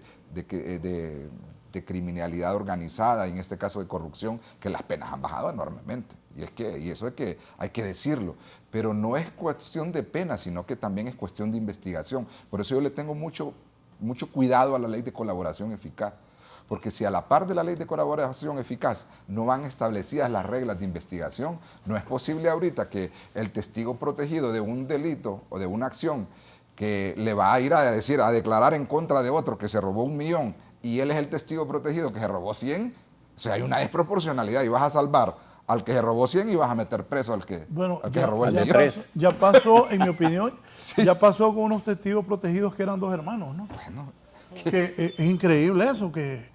criminalidad organizada, y en este caso de corrupción, que las penas han bajado enormemente. Y eso es que hay que decirlo. Pero no es cuestión de pena, sino que también es cuestión de investigación. Por eso yo le tengo mucho cuidado a la ley de colaboración eficaz. Porque si a la par de la ley de colaboración eficaz no van establecidas las reglas de investigación, no es posible ahorita que el testigo protegido de un delito o de una acción que le va a ir a declarar en contra de otro que se robó 1 millón y él es el testigo protegido que se robó 100, o sea, hay una desproporcionalidad y vas a salvar al que se robó 100 y vas a meter preso al que se robó el millón. Ya pasó, en mi opinión, ya pasó con unos testigos protegidos que eran 2 hermanos, ¿no? Bueno, que es increíble eso, que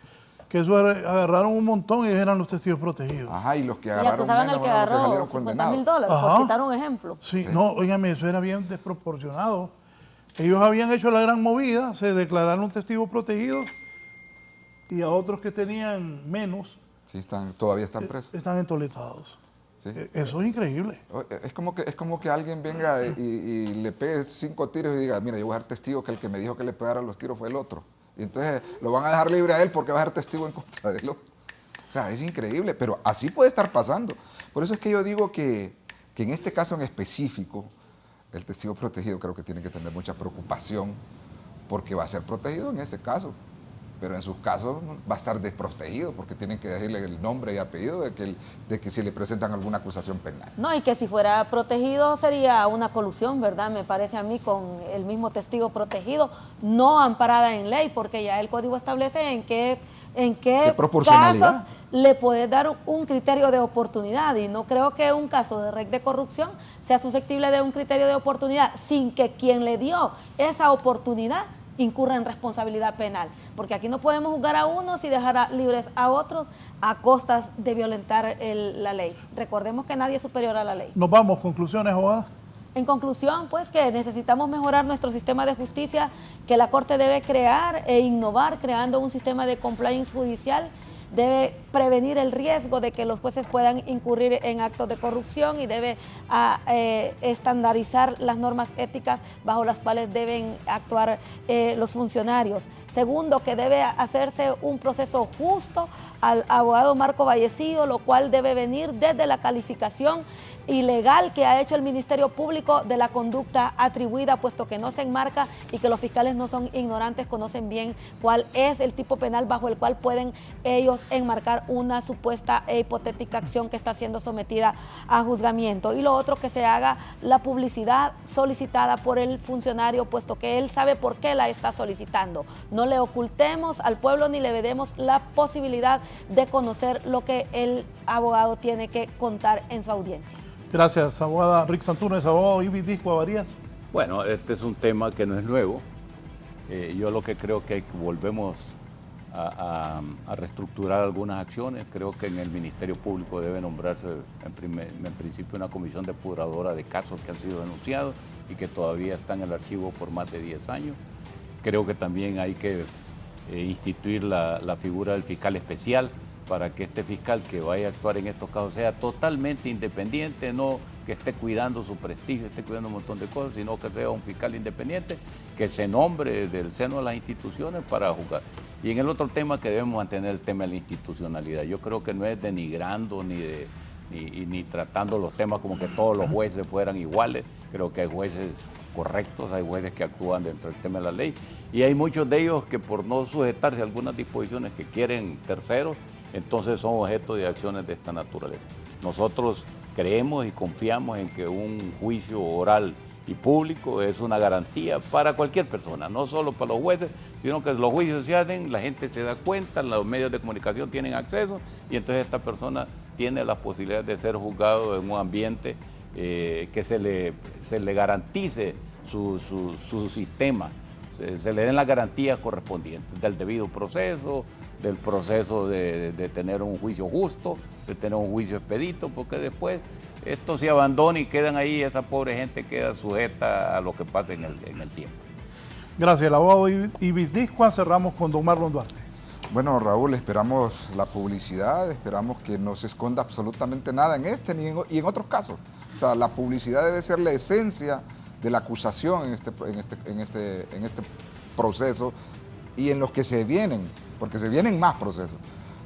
eso agarraron un montón y eran los testigos protegidos. Ajá, y los que Y agarraron acusaban menos al que fueron los que agarró salieron $50,000, condenados. por citar un ejemplo. Sí, no, óigame, eso era bien desproporcionado. Ellos habían hecho la gran movida, se declararon testigos protegidos y a otros que tenían menos Sí, todavía están presos. están entoletados. Sí. Eso es increíble. Es como que alguien venga y le pegue 5 tiros y diga, mira, yo voy a ser testigo que el que me dijo que le pegara los tiros fue el otro. Y entonces lo van a dejar libre a él porque va a ser testigo en contra de él. O sea, es increíble, pero así puede estar pasando. Por eso es que yo digo que en este caso en específico, el testigo protegido creo que tiene que tener mucha preocupación porque va a ser protegido en ese caso. Pero en sus casos va a estar desprotegido porque tienen que decirle el nombre y apellido de que si le presentan alguna acusación penal. No, y que si fuera protegido sería una colusión, ¿verdad? Me parece a mí con el mismo testigo protegido, no amparada en ley, porque ya el código establece en qué casos le puede dar un criterio de oportunidad, y no creo que un caso de red de corrupción sea susceptible de un criterio de oportunidad sin que quien le dio esa oportunidad incurra en responsabilidad penal, porque aquí no podemos juzgar a unos y dejar libres a otros a costas de violentar la ley. Recordemos que nadie es superior a la ley. Nos vamos, conclusiones, abogada. En conclusión, pues que necesitamos mejorar nuestro sistema de justicia, que la Corte debe crear e innovar creando un sistema de compliance judicial, debe prevenir el riesgo de que los jueces puedan incurrir en actos de corrupción y debe estandarizar las normas éticas bajo las cuales deben actuar los funcionarios. Segundo, que debe hacerse un proceso justo al abogado Marco Vallecillo, lo cual debe venir desde la calificación ilegal que ha hecho el Ministerio Público de la conducta atribuida, puesto que no se enmarca y que los fiscales no son ignorantes, conocen bien cuál es el tipo penal bajo el cual pueden ellos enmarcar una supuesta e hipotética acción que está siendo sometida a juzgamiento. Y lo otro, que se haga la publicidad solicitada por el funcionario, puesto que él sabe por qué la está solicitando. No le ocultemos al pueblo ni le vedemos la posibilidad de conocer lo que el abogado tiene que contar en su audiencia. Gracias, abogada Rick Santunes. Abogado Ibis Disco Avarías. Bueno, este es un tema que no es nuevo. Yo lo que creo que volvemos a reestructurar algunas acciones. Creo que en el Ministerio Público debe nombrarse en principio una comisión depuradora de casos que han sido denunciados y que todavía están en el archivo por más de 10 años. Creo que también hay que instituir la figura del fiscal especial para que este fiscal que vaya a actuar en estos casos sea totalmente independiente, no que esté cuidando su prestigio, esté cuidando un montón de cosas, sino que sea un fiscal independiente que se nombre del seno de las instituciones para juzgar. Y en el otro tema, que debemos mantener el tema de la institucionalidad. Yo creo que no es denigrando ni tratando los temas como que todos los jueces fueran iguales. Creo que hay jueces correctos, hay jueces que actúan dentro del tema de la ley, y hay muchos de ellos que por no sujetarse a algunas disposiciones que quieren terceros, entonces son objeto de acciones de esta naturaleza. Nosotros creemos y confiamos en que un juicio oral y público es una garantía para cualquier persona, no solo para los jueces, sino que los juicios se hacen, la gente se da cuenta, los medios de comunicación tienen acceso, y entonces esta persona tiene la posibilidad de ser juzgado en un ambiente que se le garantice su sistema, se le den las garantías correspondientes del debido proceso, del proceso de tener un juicio justo, de tener un juicio expedito, porque después esto se abandona y quedan ahí, esa pobre gente queda sujeta a lo que pasa en el tiempo. Gracias, el abogado Ibis Disco. Cerramos con don Marlon Duarte. Bueno, Raúl, esperamos la publicidad, esperamos que no se esconda absolutamente nada en este y en otros casos. O sea, la publicidad debe ser la esencia de la acusación en este proceso y en los que se vienen, porque se vienen más procesos.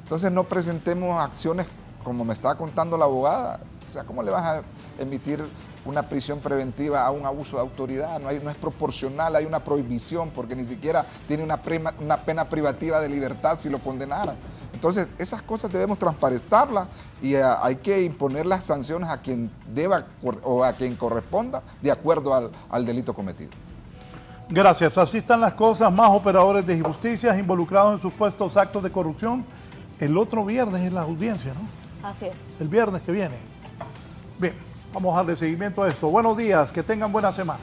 Entonces no presentemos acciones como me estaba contando la abogada. O sea, ¿cómo le vas a emitir una prisión preventiva a un abuso de autoridad? No es proporcional, hay una prohibición, porque ni siquiera tiene una pena privativa de libertad si lo condenaran. Entonces, esas cosas debemos transparentarlas y hay que imponer las sanciones a quien deba o a quien corresponda de acuerdo al delito cometido. Gracias. Así están las cosas. Más operadores de justicia involucrados en supuestos actos de corrupción. El otro viernes es la audiencia, ¿no? Así es. El viernes que viene. Bien, vamos a darle seguimiento a esto. Buenos días, que tengan buena semana.